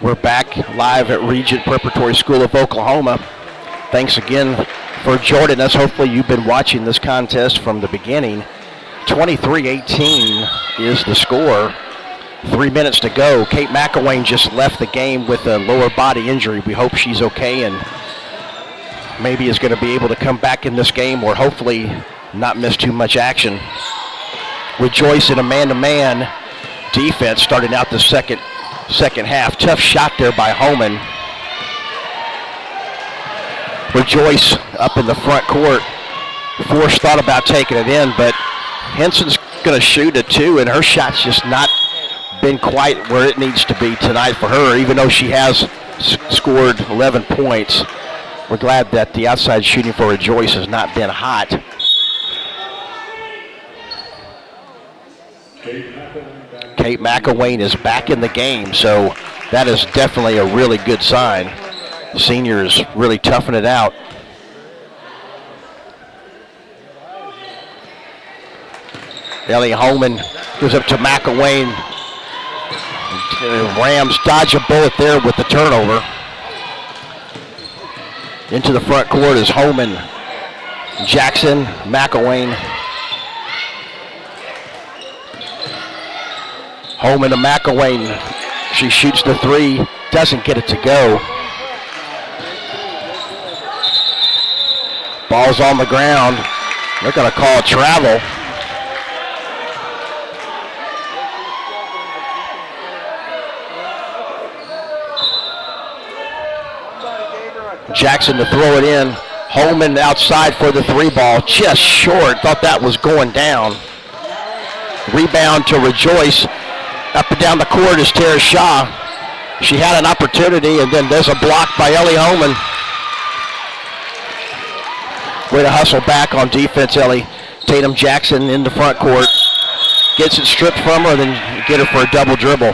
We're back live at Regent Preparatory School of Oklahoma. Thanks again for joining us. Hopefully you've been watching this contest from the beginning. 23-18 is the score. 3 minutes to go. Kate McElwain just left the game with a lower body injury. We hope she's okay and maybe is going to be able to come back in this game or hopefully not miss too much action. Rejoice in a man-to-man defense starting out the second half. Tough shot there by Holman. Rejoice up in the front court. Force thought about taking it in, but Henson's going to shoot a 2, and her shot's just not been quite where it needs to be tonight for her, even though she has scored 11 points. We're glad that the outside shooting for Rejoice has not been hot. Kate McElwain is back in the game, so that is definitely a really good sign. The seniors really toughing it out. Ellie Holman goes up to McElwain. Rams dodge a bullet there with the turnover. Into the front court is Holman, Jackson, McElwain. Holman to McElwain. She shoots the 3, doesn't get it to go. Ball's on the ground. They're going to call travel. Jackson to throw it in. Holman outside for the 3 ball, just short. Thought that was going down. Rebound to Rejoice. Up and down the court is Tara Shaw. She had an opportunity, and then there's a block by Ellie Holman. Way to hustle back on defense, Ellie. Tatum Jackson in the front court. Gets it stripped from her, then get her for a double dribble.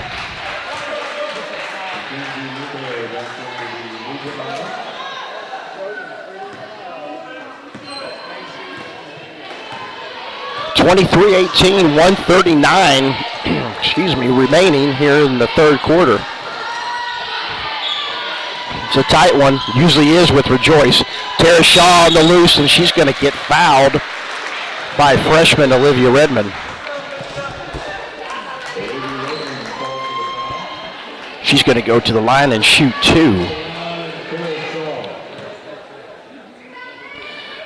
(23-18), 139 remaining here in the third quarter. It's a tight one, usually is with Rejoice. Tara Shaw on the loose, and she's going to get fouled by freshman Olivia Redmond. She's going to go to the line and shoot 2.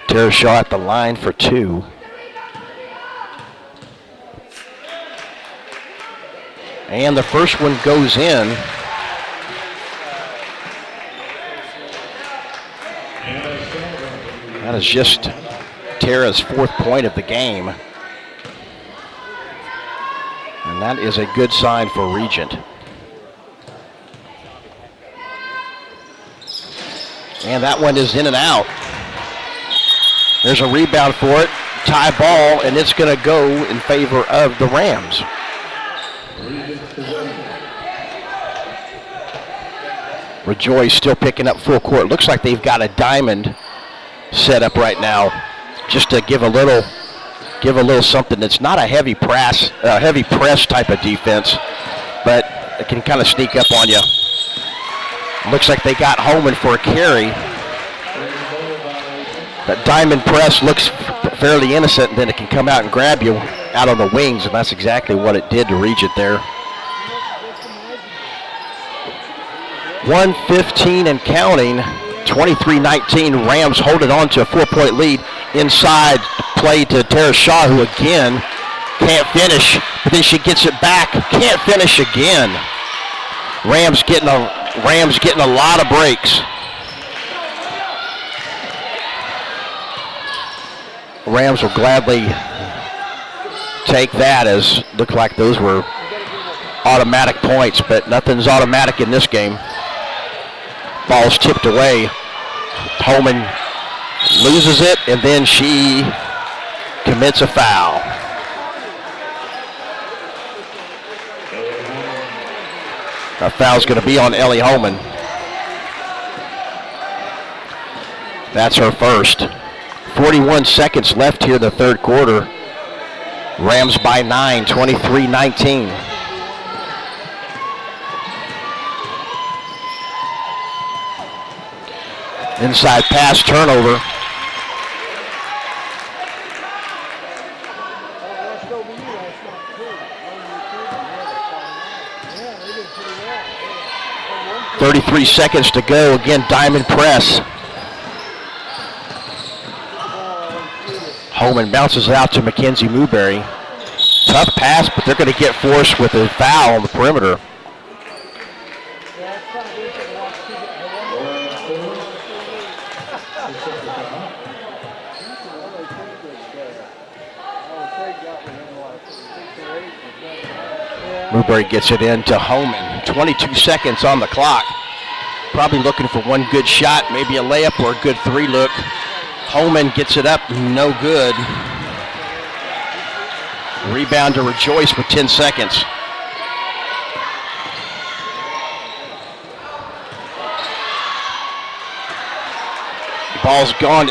Tara Shaw at the line for 2. And the first one goes in. That is just Tara's 4th point of the game. And that is a good sign for Regent. And that one is in and out. There's a rebound for it. Tie ball, and it's going to go in favor of the Rams. Rejoice still picking up full court. Looks like they've got a diamond set up right now, just to give a little something. That's not a heavy press type of defense, but it can kind of sneak up on you. Looks like they got Holman for a carry. That diamond press looks fairly innocent, and then it can come out and grab you out on the wings, and that's exactly what it did to Regent there. 1:15 and counting. 23-19. Rams holding on to a 4-point lead. Inside play to Tara Shaw, who again can't finish, but then she gets it back. Can't finish again. Rams getting a lot of breaks. Rams will gladly take that, as looked like those were automatic points, but nothing's automatic in this game. Ball's tipped away. Holman loses it, and then she commits a foul. That foul's going to be on Ellie Holman. That's her first. 41 seconds left here in the third quarter. Rams by 9, 23-19. Inside pass, turnover. .33 seconds to go. Again, diamond press. Holman bounces out to Mackenzie Newberry. Tough pass, but they're going to get forced with a foul on the perimeter. Newberry gets it in to Holman. 22 seconds on the clock. Probably looking for one good shot, maybe a layup or a good 3 look. Holman gets it up, no good. Rebound to Rejoice with 10 seconds. Ball's gone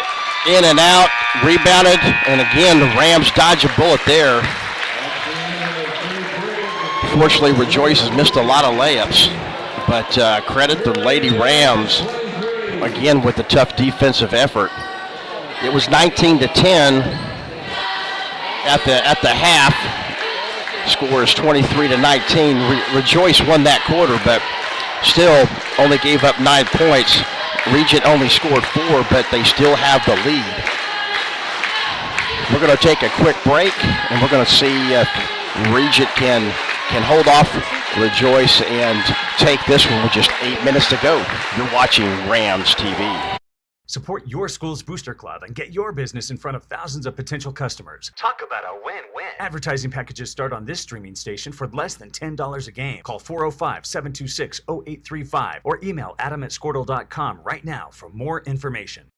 in and out, rebounded, and again the Rams dodge a bullet there. Fortunately, Rejoice has missed a lot of layups, but credit the Lady Rams again with the tough defensive effort. It was 19-10 at the half. Score is 23-19. Rejoice won that quarter, but still only gave up 9 points. Regent only scored 4, but they still have the lead. We're going to take a quick break, and we're going to see if Regent can hold off Rejoice and take this one with just 8 minutes to go. You're watching Rams TV. Support your school's booster club and get your business in front of thousands of potential customers. Talk about a win-win. Advertising packages start on this streaming station for less than $10 a game. Call 405-726-0835 or email adam@squirtle.com right now for more information.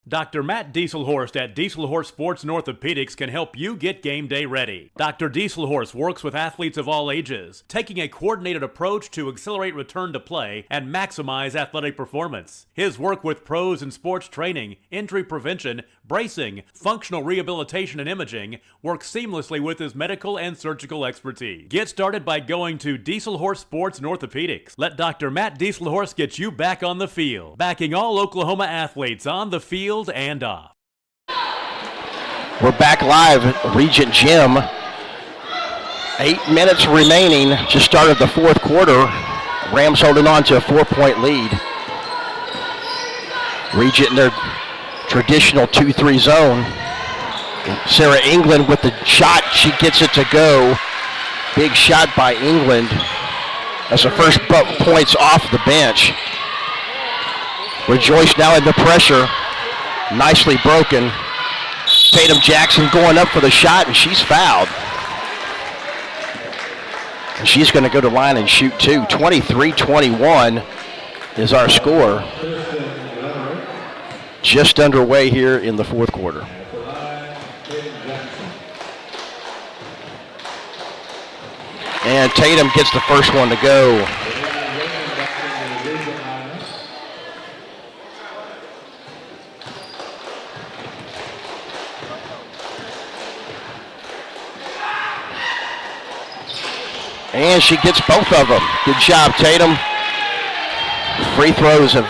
Dr. Matt Dieselhorst at Dieselhorst Sports and Orthopedics can help you get game day ready. Dr. Dieselhorst works with athletes of all ages, taking a coordinated approach to accelerate return to play and maximize athletic performance. His work with pros in sports training, injury prevention, bracing, functional rehabilitation, and imaging works seamlessly with his medical and surgical expertise. Get started by going to Dieselhorst Sports and Orthopedics. Let Dr. Matt Dieselhorst get you back on the field, backing all Oklahoma athletes on the field and off. We're back live at Regent Gym. 8 minutes remaining. Just started the fourth quarter. Rams holding on to a 4-point lead. Regent in their traditional 2-3 zone. Sarah England with the shot. She gets it to go. Big shot by England. That's the first points off the bench. Rejoice now in the pressure. Nicely broken. Tatum Jackson going up for the shot, and she's fouled. And she's going to go to line and shoot too. 23-21 is our score. Just underway here in the fourth quarter. And Tatum gets the first one to go. And she gets both of them. Good job, Tatum. Free throws have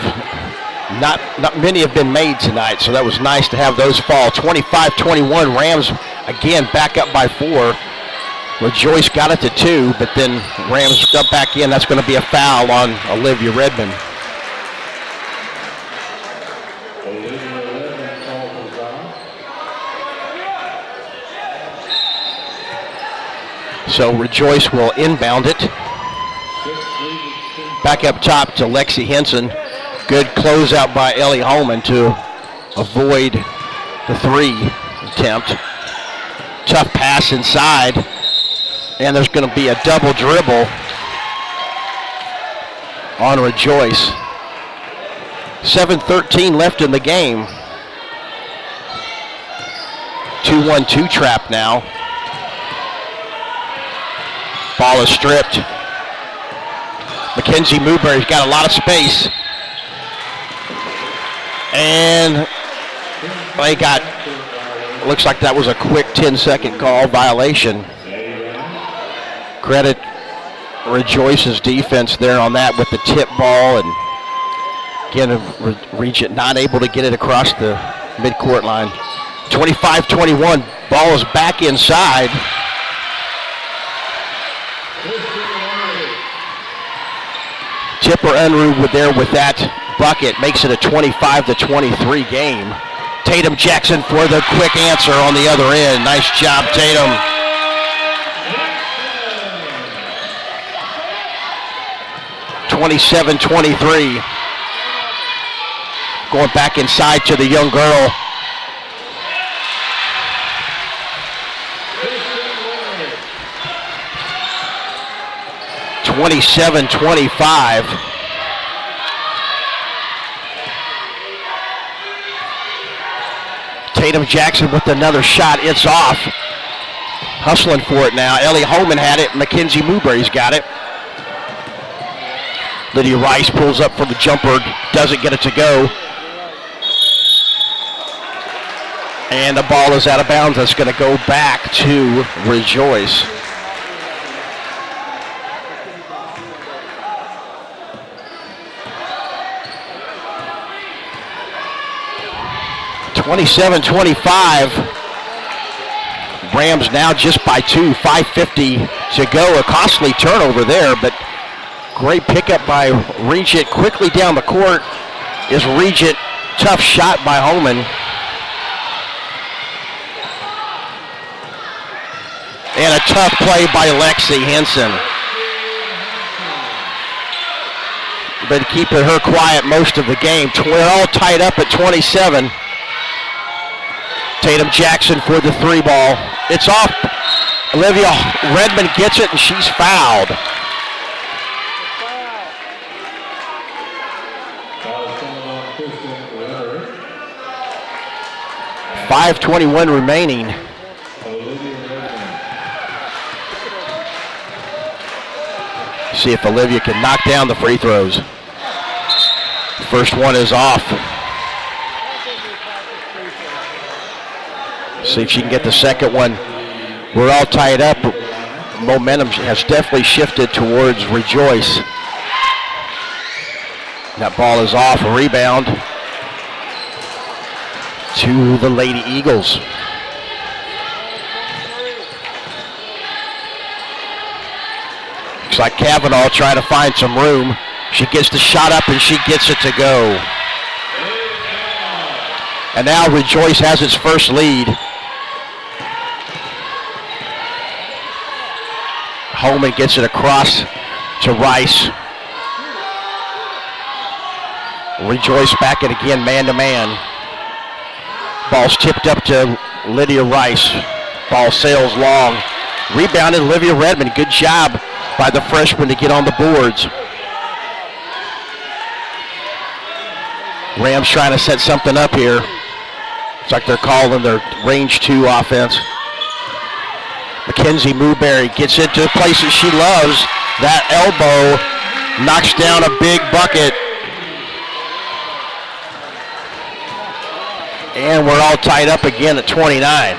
not many have been made tonight, so that was nice to have those fall. 25-21, Rams again back up by 4. Rejoice got it to 2, but then Rams got back in. That's going to be a foul on Olivia Redmond. So Rejoice will inbound it. Back up top to Lexi Henson. Good closeout by Ellie Holman to avoid the 3 attempt. Tough pass inside. And there's going to be a double dribble on Rejoice. 7:13 left in the game. 2-1-2 trap now. Ball is stripped. Mackenzie Mewberry's got a lot of space. And they got, looks like that was a quick 10-second call violation. Credit Rejoice's defense there on that with the tip ball. And again, Regent not able to get it across the midcourt line. 25-21, ball is back inside. Tipper Unruh there with that bucket makes it a 25-23 game. Tatum Jackson for the quick answer on the other end. Nice job, Tatum. (27-23). Going back inside to the young girl. (27-25). Tatum Jackson with another shot. It's off. Hustling for it now. Ellie Holman had it. Mackenzie Mewberry's got it. Lydia Rice pulls up for the jumper. Doesn't get it to go. And the ball is out of bounds. That's going to go back to Rejoice. (27-25). Rams now just by 2. 5:50 to go. A costly turnover there, but great pickup by Regent. Quickly down the court is Regent. Tough shot by Holman. And a tough play by Lexi Henson. been keeping her quiet most of the game. We're all tied up at 27. Tatum Jackson for the 3 ball. It's off. Olivia Redmond gets it, and she's fouled. .5:21 remaining. See if Olivia can knock down the free throws. First one is off. See if she can get the second one. We're all tied up. Momentum has definitely shifted towards Rejoice. That ball is off. A rebound to the Lady Eagles. Looks like Kavanaugh trying to find some room. She gets the shot up and she gets it to go. And now Rejoice has its first lead. Holman gets it across to Rice. Rejoice back it again, man-to-man. Ball's tipped up to Lydia Rice. Ball sails long. Rebounded Olivia Redmond. Good job by the freshman to get on the boards. Rams trying to set something up here. It's like they're calling their range 2 offense. Mackenzie Mooberry gets into the places she loves. That elbow knocks down a big bucket. And we're all tied up again at 29.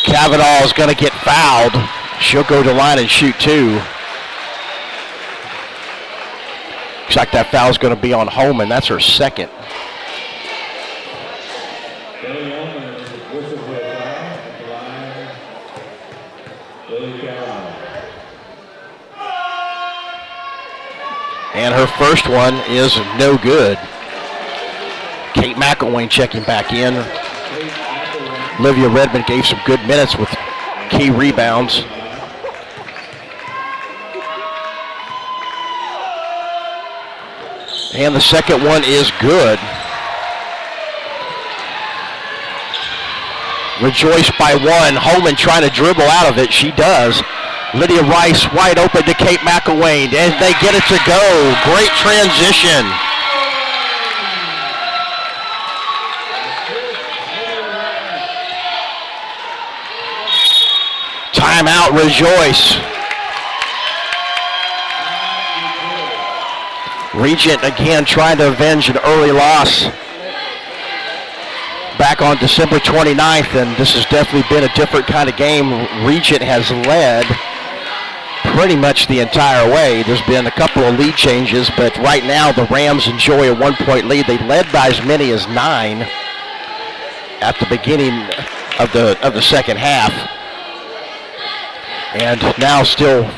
Kavanaugh is going to get fouled. She'll go to line and shoot 2. Looks like that foul is going to be on Holman. That's her second. And her first one is no good. Kate McElwain checking back in. Olivia Redmond gave some good minutes with key rebounds. And the second one is good. Rejoice by 1. Holman trying to dribble out of it. She does. Lydia Rice wide open to Kate McElwain, and they get it to go. Great transition. Timeout, Rejoice. Regent again trying to avenge an early loss back on December 29th, and this has definitely been a different kind of game. Regent has led pretty much the entire way. There's been a couple of lead changes, but right now the Rams enjoy a 1-point lead. They led by as many as 9 at the beginning of the second half, and now still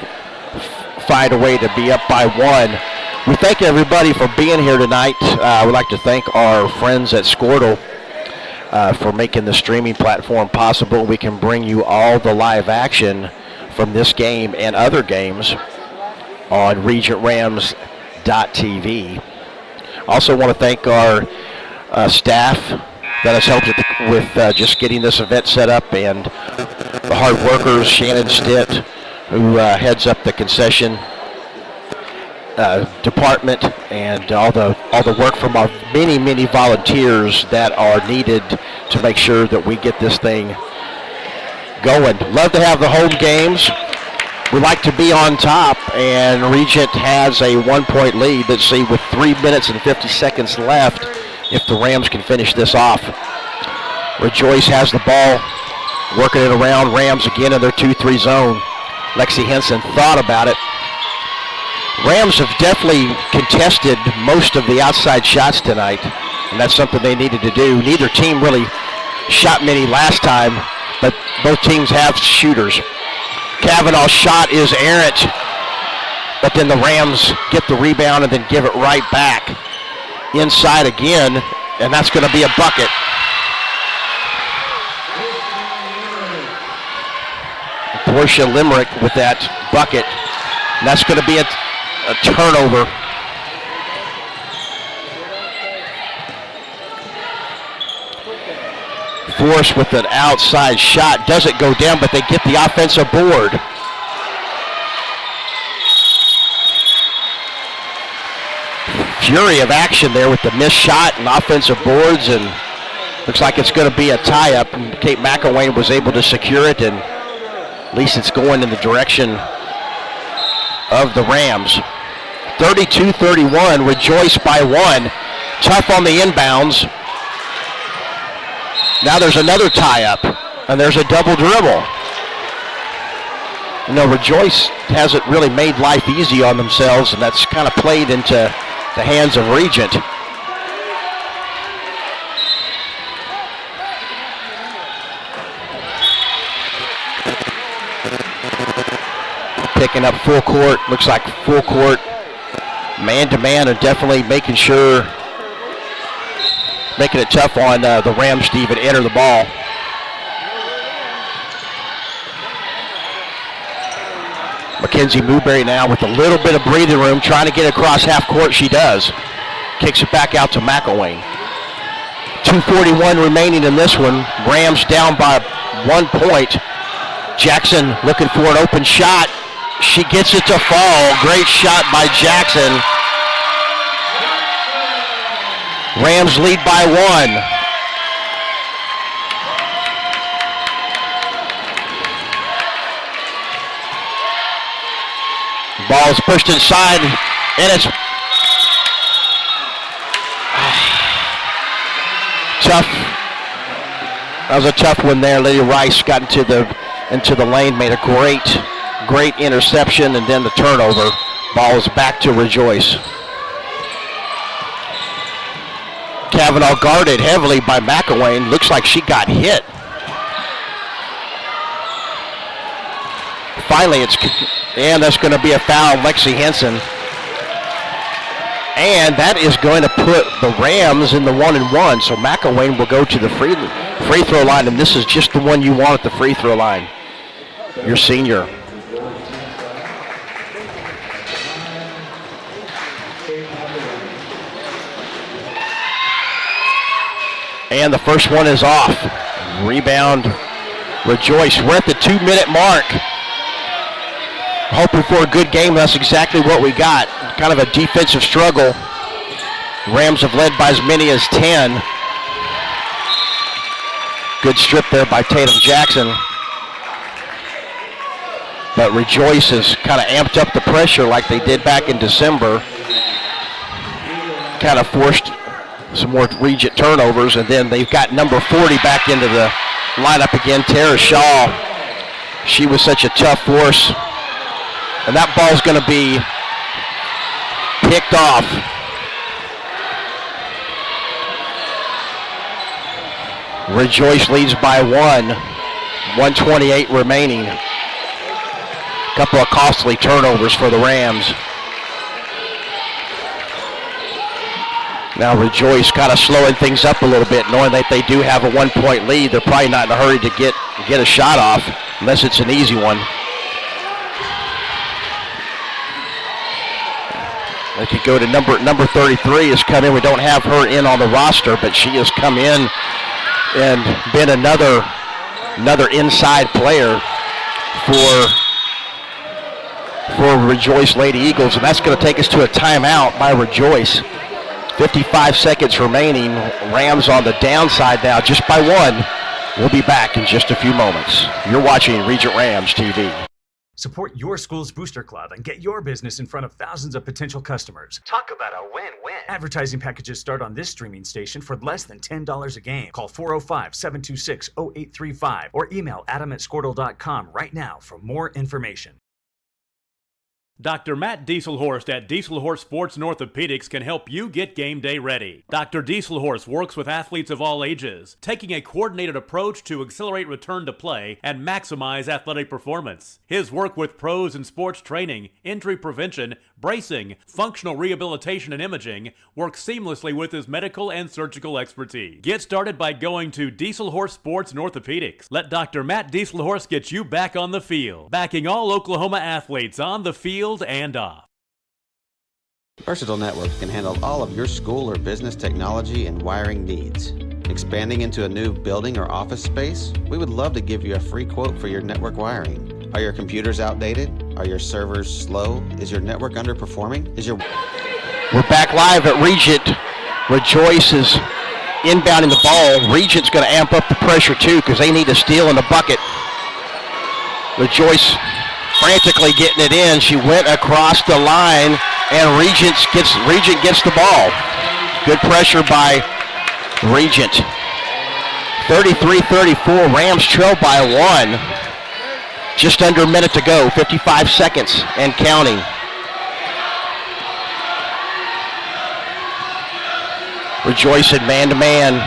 find a way to be up by 1. We thank everybody for being here tonight. I would like to thank our friends at Squirtle for making the streaming platform possible. We can bring you all the live action from this game and other games on regentrams.tv. Also want to thank our staff that has helped with just getting this event set up, and the hard workers, Shannon Stitt, who heads up the concession department, and all the work from our many volunteers that are needed to make sure that we get this thing going. Love to have the home games. We like to be on top, and Regent has a 1-point lead. Let's see, with 3 minutes and 50 seconds left, if the Rams can finish this off. Rejoice has the ball, working it around. Rams again in their 2-3 zone. Lexi Henson thought about it. Rams have definitely contested most of the outside shots tonight, and that's something they needed to do. Neither team really shot many last time, but both teams have shooters. Kavanaugh's shot is errant, but then the Rams get the rebound and then give it right back inside again, and that's going to be a bucket. Portia Limerick with that bucket. And that's going to be a turnover. Force with an outside shot. Doesn't go down, but they get the offensive board. Fury of action there with the missed shot and offensive boards, and looks like it's going to be a tie-up. Kate McElwain was able to secure it, and at least it's going in the direction of the Rams. 32-31, Rejoice by 1. Tough on the inbounds. Now there's another tie-up, and there's a double dribble. You know, Rejoice hasn't really made life easy on themselves, and that's kind of played into the hands of Regent. Picking up full court, looks like full court, man-to-man, and definitely making it tough on the Rams to even enter the ball. Mackenzie Newberry now with a little bit of breathing room, trying to get across half court. She does. Kicks it back out to McElwain. 2:41 remaining in this one. Rams down by 1 point. Jackson looking for an open shot. She gets it to fall. Great shot by Jackson. Rams lead by 1. Ball is pushed inside, and it's tough. That was a tough one there. Lady Rice got into the lane, made a great interception, and then the turnover. Ball is back to Rejoice. Kavanaugh guarded heavily by McElwain. Looks like she got hit. Finally, and that's going to be a foul, Lexi Henson. And that is going to put the Rams in the 1-and-1. So McElwain will go to the free throw line, and this is just the one you want at the free throw line. Your senior. And the first one is off. Rebound, Rejoice. We're at the 2-minute mark. Hoping for a good game. That's exactly what we got. Kind of a defensive struggle. Rams have led by as many as 10. Good strip there by Tatum Jackson. But Rejoice has kind of amped up the pressure like they did back in December. Kind of forced some more Regent turnovers, and then they've got number 40 back into the lineup again, Tara Shaw. She was such a tough force. And that ball's going to be picked off. Rejoice leads by 1. 1:28 remaining. Couple of costly turnovers for the Rams. Now Rejoice kind of slowing things up a little bit, knowing that they do have a 1-point lead. They're probably not in a hurry to get a shot off, unless it's an easy one. They could go to number 33 has come in. We don't have her in on the roster, but she has come in and been another inside player for Rejoice Lady Eagles, and that's going to take us to a timeout by Rejoice. 55 seconds remaining. Rams on the downside now, just by 1. We'll be back in just a few moments. You're watching Regent Rams TV. Support your school's booster club and get your business in front of thousands of potential customers. Talk about a win-win. Advertising packages start on this streaming station for less than $10 a game. Call 405-726-0835 or email adam@squirtle.com right now for more information. Dr. Matt Dieselhorst at Dieselhorst Sports and Orthopedics can help you get game day ready. Dr. Dieselhorst works with athletes of all ages, taking a coordinated approach to accelerate return to play and maximize athletic performance. His work with pros in sports training, injury prevention, bracing, functional rehabilitation, and imaging work seamlessly with his medical and surgical expertise. Get started by going to Dieselhorse Sports and Orthopedics. Let Dr. Matt Dieselhorse get you back on the field, backing all Oklahoma athletes on the field and off. Versatile Networks can handle all of your school or business technology and wiring needs. Expanding into a new building or office space? We would love to give you a free quote for your network wiring. Are your computers outdated? Are your servers slow? Is your network underperforming? We're back live at Regent. Rejoice is inbounding the ball. Regent's going to amp up the pressure too because they need a steal in the bucket. Rejoice frantically getting it in. She went across the line and Regent gets the ball. Good pressure by Regent. 33-34, Rams trail by 1. Just under a minute to go, 55 seconds and counting. Rejoice in man-to-man.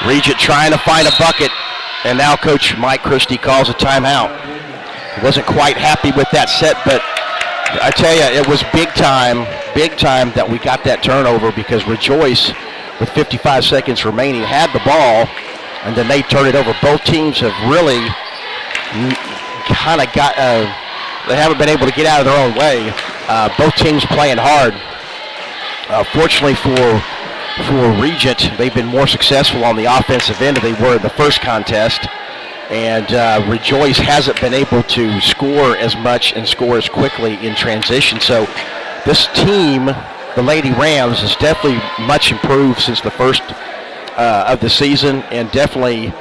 Regent trying to find a bucket, and now Coach Mike Christie calls a timeout. He wasn't quite happy with that set, but I tell you, it was big time that we got that turnover because Rejoice, with 55 seconds remaining, had the ball, and then they turned it over. Both teams have really kind of got, they haven't been able to get out of their own way. Both teams playing hard. Fortunately for Regent, they've been more successful on the offensive end than they were in the first contest. And Rejoice hasn't been able to score as much and score as quickly in transition. So this team, the Lady Rams, is definitely much improved since the first of the season, and definitely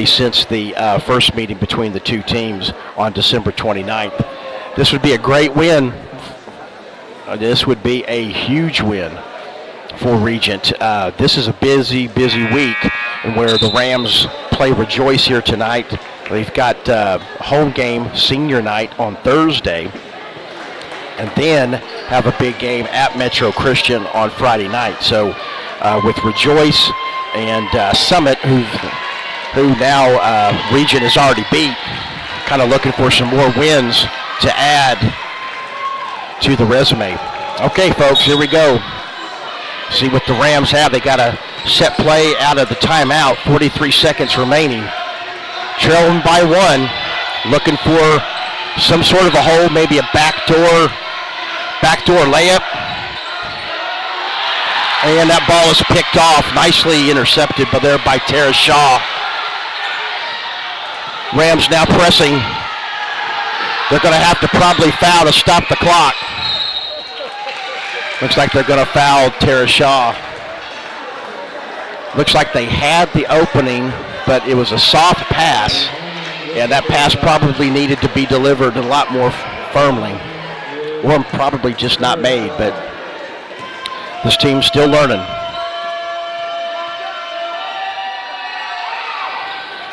since the first meeting between the two teams on December 29th. This would be a great win. This would be a huge win for Regent. This is a busy week where the Rams play Rejoice here tonight. They've got home game senior night on Thursday, and then have a big game at Metro Christian on Friday night. So with Rejoice and Summit, who now Regent has already beat, kind of looking for some more wins to add to the resume. Okay, folks, here we go. See what the Rams have. They got a set play out of the timeout, 43 seconds remaining. Trailing by 1, looking for some sort of a hole, maybe a backdoor layup. And that ball is picked off, nicely intercepted by Tara Shaw. Rams now pressing. They're going to have to probably foul to stop the clock. Looks like they're going to foul Tara Shaw. Looks like they had the opening, but it was a soft pass, and that pass probably needed to be delivered a lot more firmly, or probably just not made, but this team's still learning.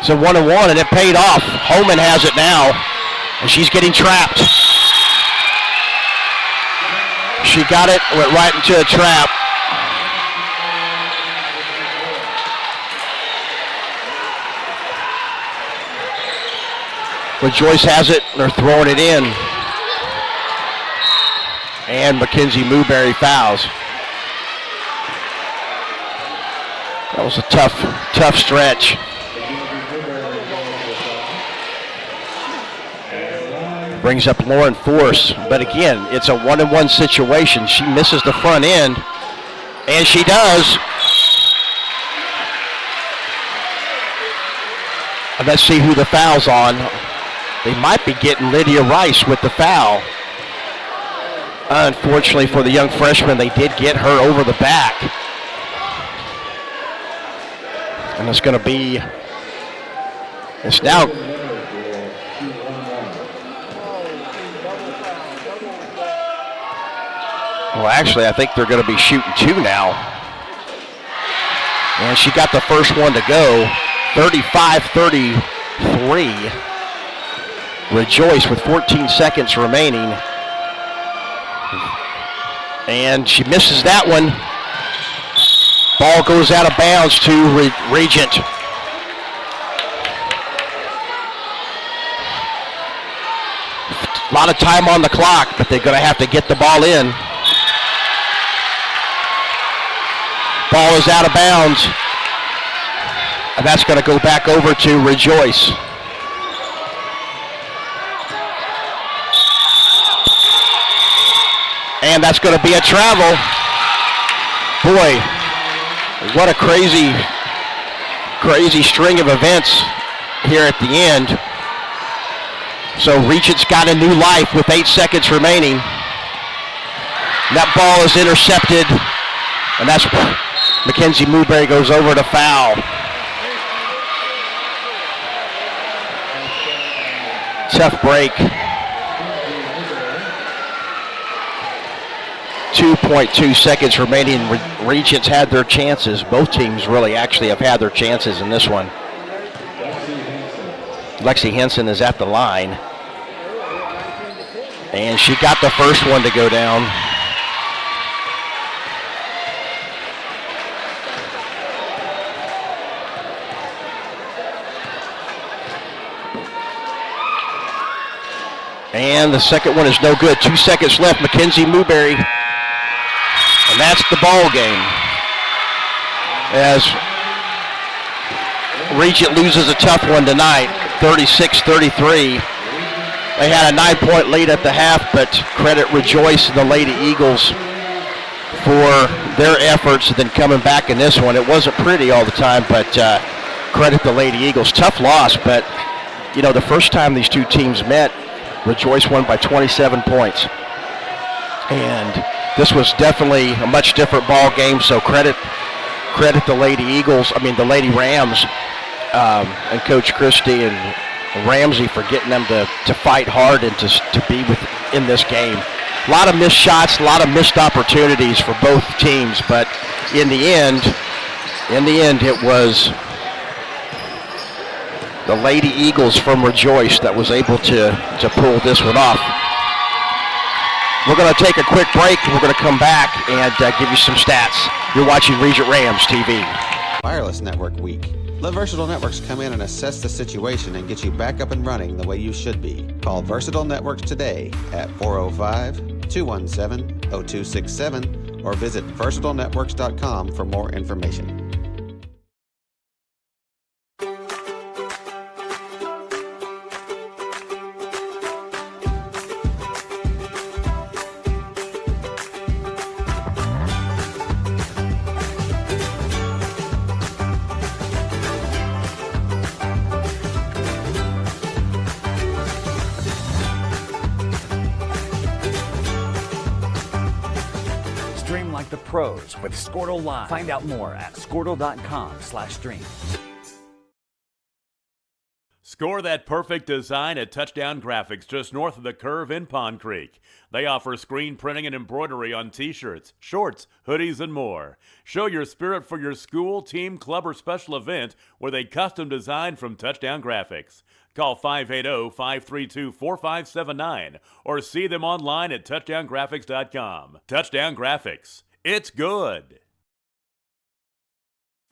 So 1-1, and it paid off. Holman has it now, and she's getting trapped. She got it, went right into a trap. Rejoice has it, they're throwing it in. And Mackenzie Newberry fouls. That was a tough stretch. Brings up Lauren Force, but again, it's a 1-on-1 situation. She misses the front end, and she does. And let's see who the foul's on. They might be getting Lydia Rice with the foul. Unfortunately for the young freshman, they did get her over the back. And it's going to be, it's now, well, actually, I think they're going to be shooting 2 now. And she got the first one to go, 35-33. Rejoice with 14 seconds remaining. And she misses that one. Ball goes out of bounds to Regent. A lot of time on the clock, but they're going to have to get the ball in. Ball is out of bounds. And that's going to go back over to Rejoice. And that's going to be a travel. Boy, what a crazy string of events here at the end. So Regent's got a new life with 8 seconds remaining. That ball is intercepted, and that's Mackenzie Newberry goes over to foul. Tough break. 2.2 seconds remaining. Regents had their chances. Both teams really actually have had their chances in this one. Lexi Henson is at the line. And she got the first one to go down. And the second one is no good. 2 seconds left. Mackenzie Newberry. And that's the ball game. As Regent loses a tough one tonight, 36-33. They had a 9-point lead at the half, but credit Rejoice and the Lady Eagles for their efforts and then coming back in this one. It wasn't pretty all the time, but credit the Lady Eagles. Tough loss, but you know, the first time these two teams met, Rejoice won by 27 points. And this was definitely a much different ball game, so credit the Lady Eagles, the Lady Rams, and Coach Christie and Ramsey for getting them to fight hard and to be in this game. A lot of missed shots, a lot of missed opportunities for both teams, but in the end it was the Lady Eagles from Rejoice that was able to pull this one off. We're going to take a quick break. We're going to come back and give you some stats. You're watching Regent Rams TV. Wireless Network Week. Let Versatile Networks come in and assess the situation and get you back up and running the way you should be. Call Versatile Networks today at 405-217-0267 or visit versatilenetworks.com for more information. Stream like the pros with Squirtle Live. Find out more at squirtle.com/stream. Score that perfect design at Touchdown Graphics just north of the curve in Pond Creek. They offer screen printing and embroidery on t-shirts, shorts, hoodies, and more. Show your spirit for your school, team, club, or special event with a custom design from Touchdown Graphics. Call 580-532-4579 or see them online at touchdowngraphics.com. Touchdown Graphics. It's good.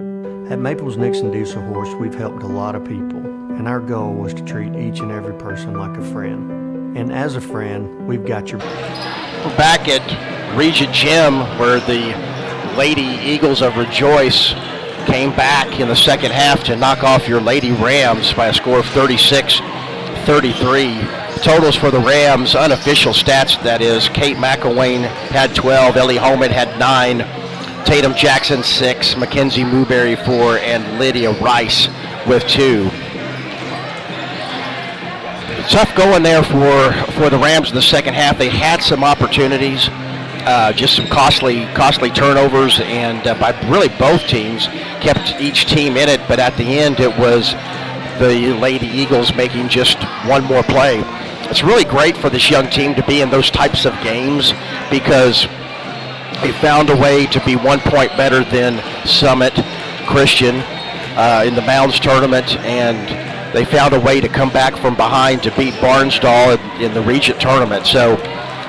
At Maples Nixon Diesel Horse, we've helped a lot of people, and our goal was to treat each and every person like a friend. And as a friend, we've got your back. We're back at Regent Gym, where the Lady Eagles of Rejoice came back in the second half to knock off your Lady Rams by a score of 36-33. Totals for the Rams, unofficial stats, that is, Kate McElwain had 12, Ellie Holman had 9, Tatum Jackson 6, Mackenzie Newberry 4, and Lydia Rice with 2. Tough going there for the Rams in the second half. They had some opportunities, just some costly turnovers, and by really both teams kept each team in it, but at the end it was the Lady Eagles making just one more play. It's really great for this young team to be in those types of games because they found a way to be 1 point better than Summit Christian in the Mounds tournament, and they found a way to come back from behind to beat Barnsdall in the Regent tournament. So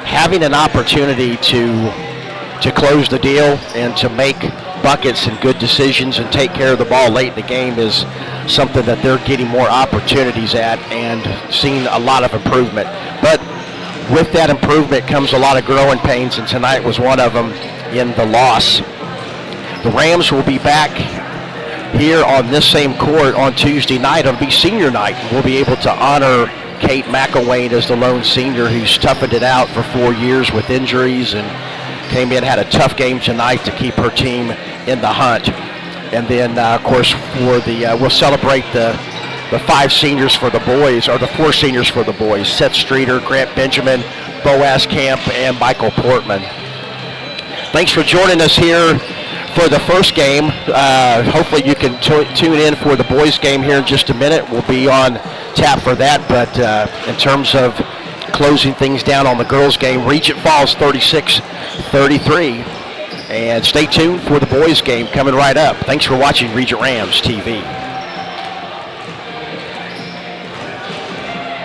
having an opportunity to close the deal and to make buckets and good decisions and take care of the ball late in the game is something that they're getting more opportunities at and seeing a lot of improvement. But with that improvement comes a lot of growing pains, and tonight was one of them in the loss. The Rams will be back here on this same court on Tuesday night. It'll be senior night, and we'll be able to honor Kate McElwain as the lone senior who's toughened it out for 4 years with injuries and came in, had a tough game tonight to keep her team in the hunt. And then, of course, for the we'll celebrate the 5 seniors for the boys, or the 4 seniors for the boys: Seth Streeter, Grant Benjamin, Boaz Camp, and Michael Portman. Thanks for joining us here for the first game. Hopefully you can tune in for the boys game here in just a minute. We'll be on tap for that. But in terms of closing things down on the girls game, Regent Falls 36-33. And stay tuned for the boys game coming right up. Thanks for watching Regent Rams TV.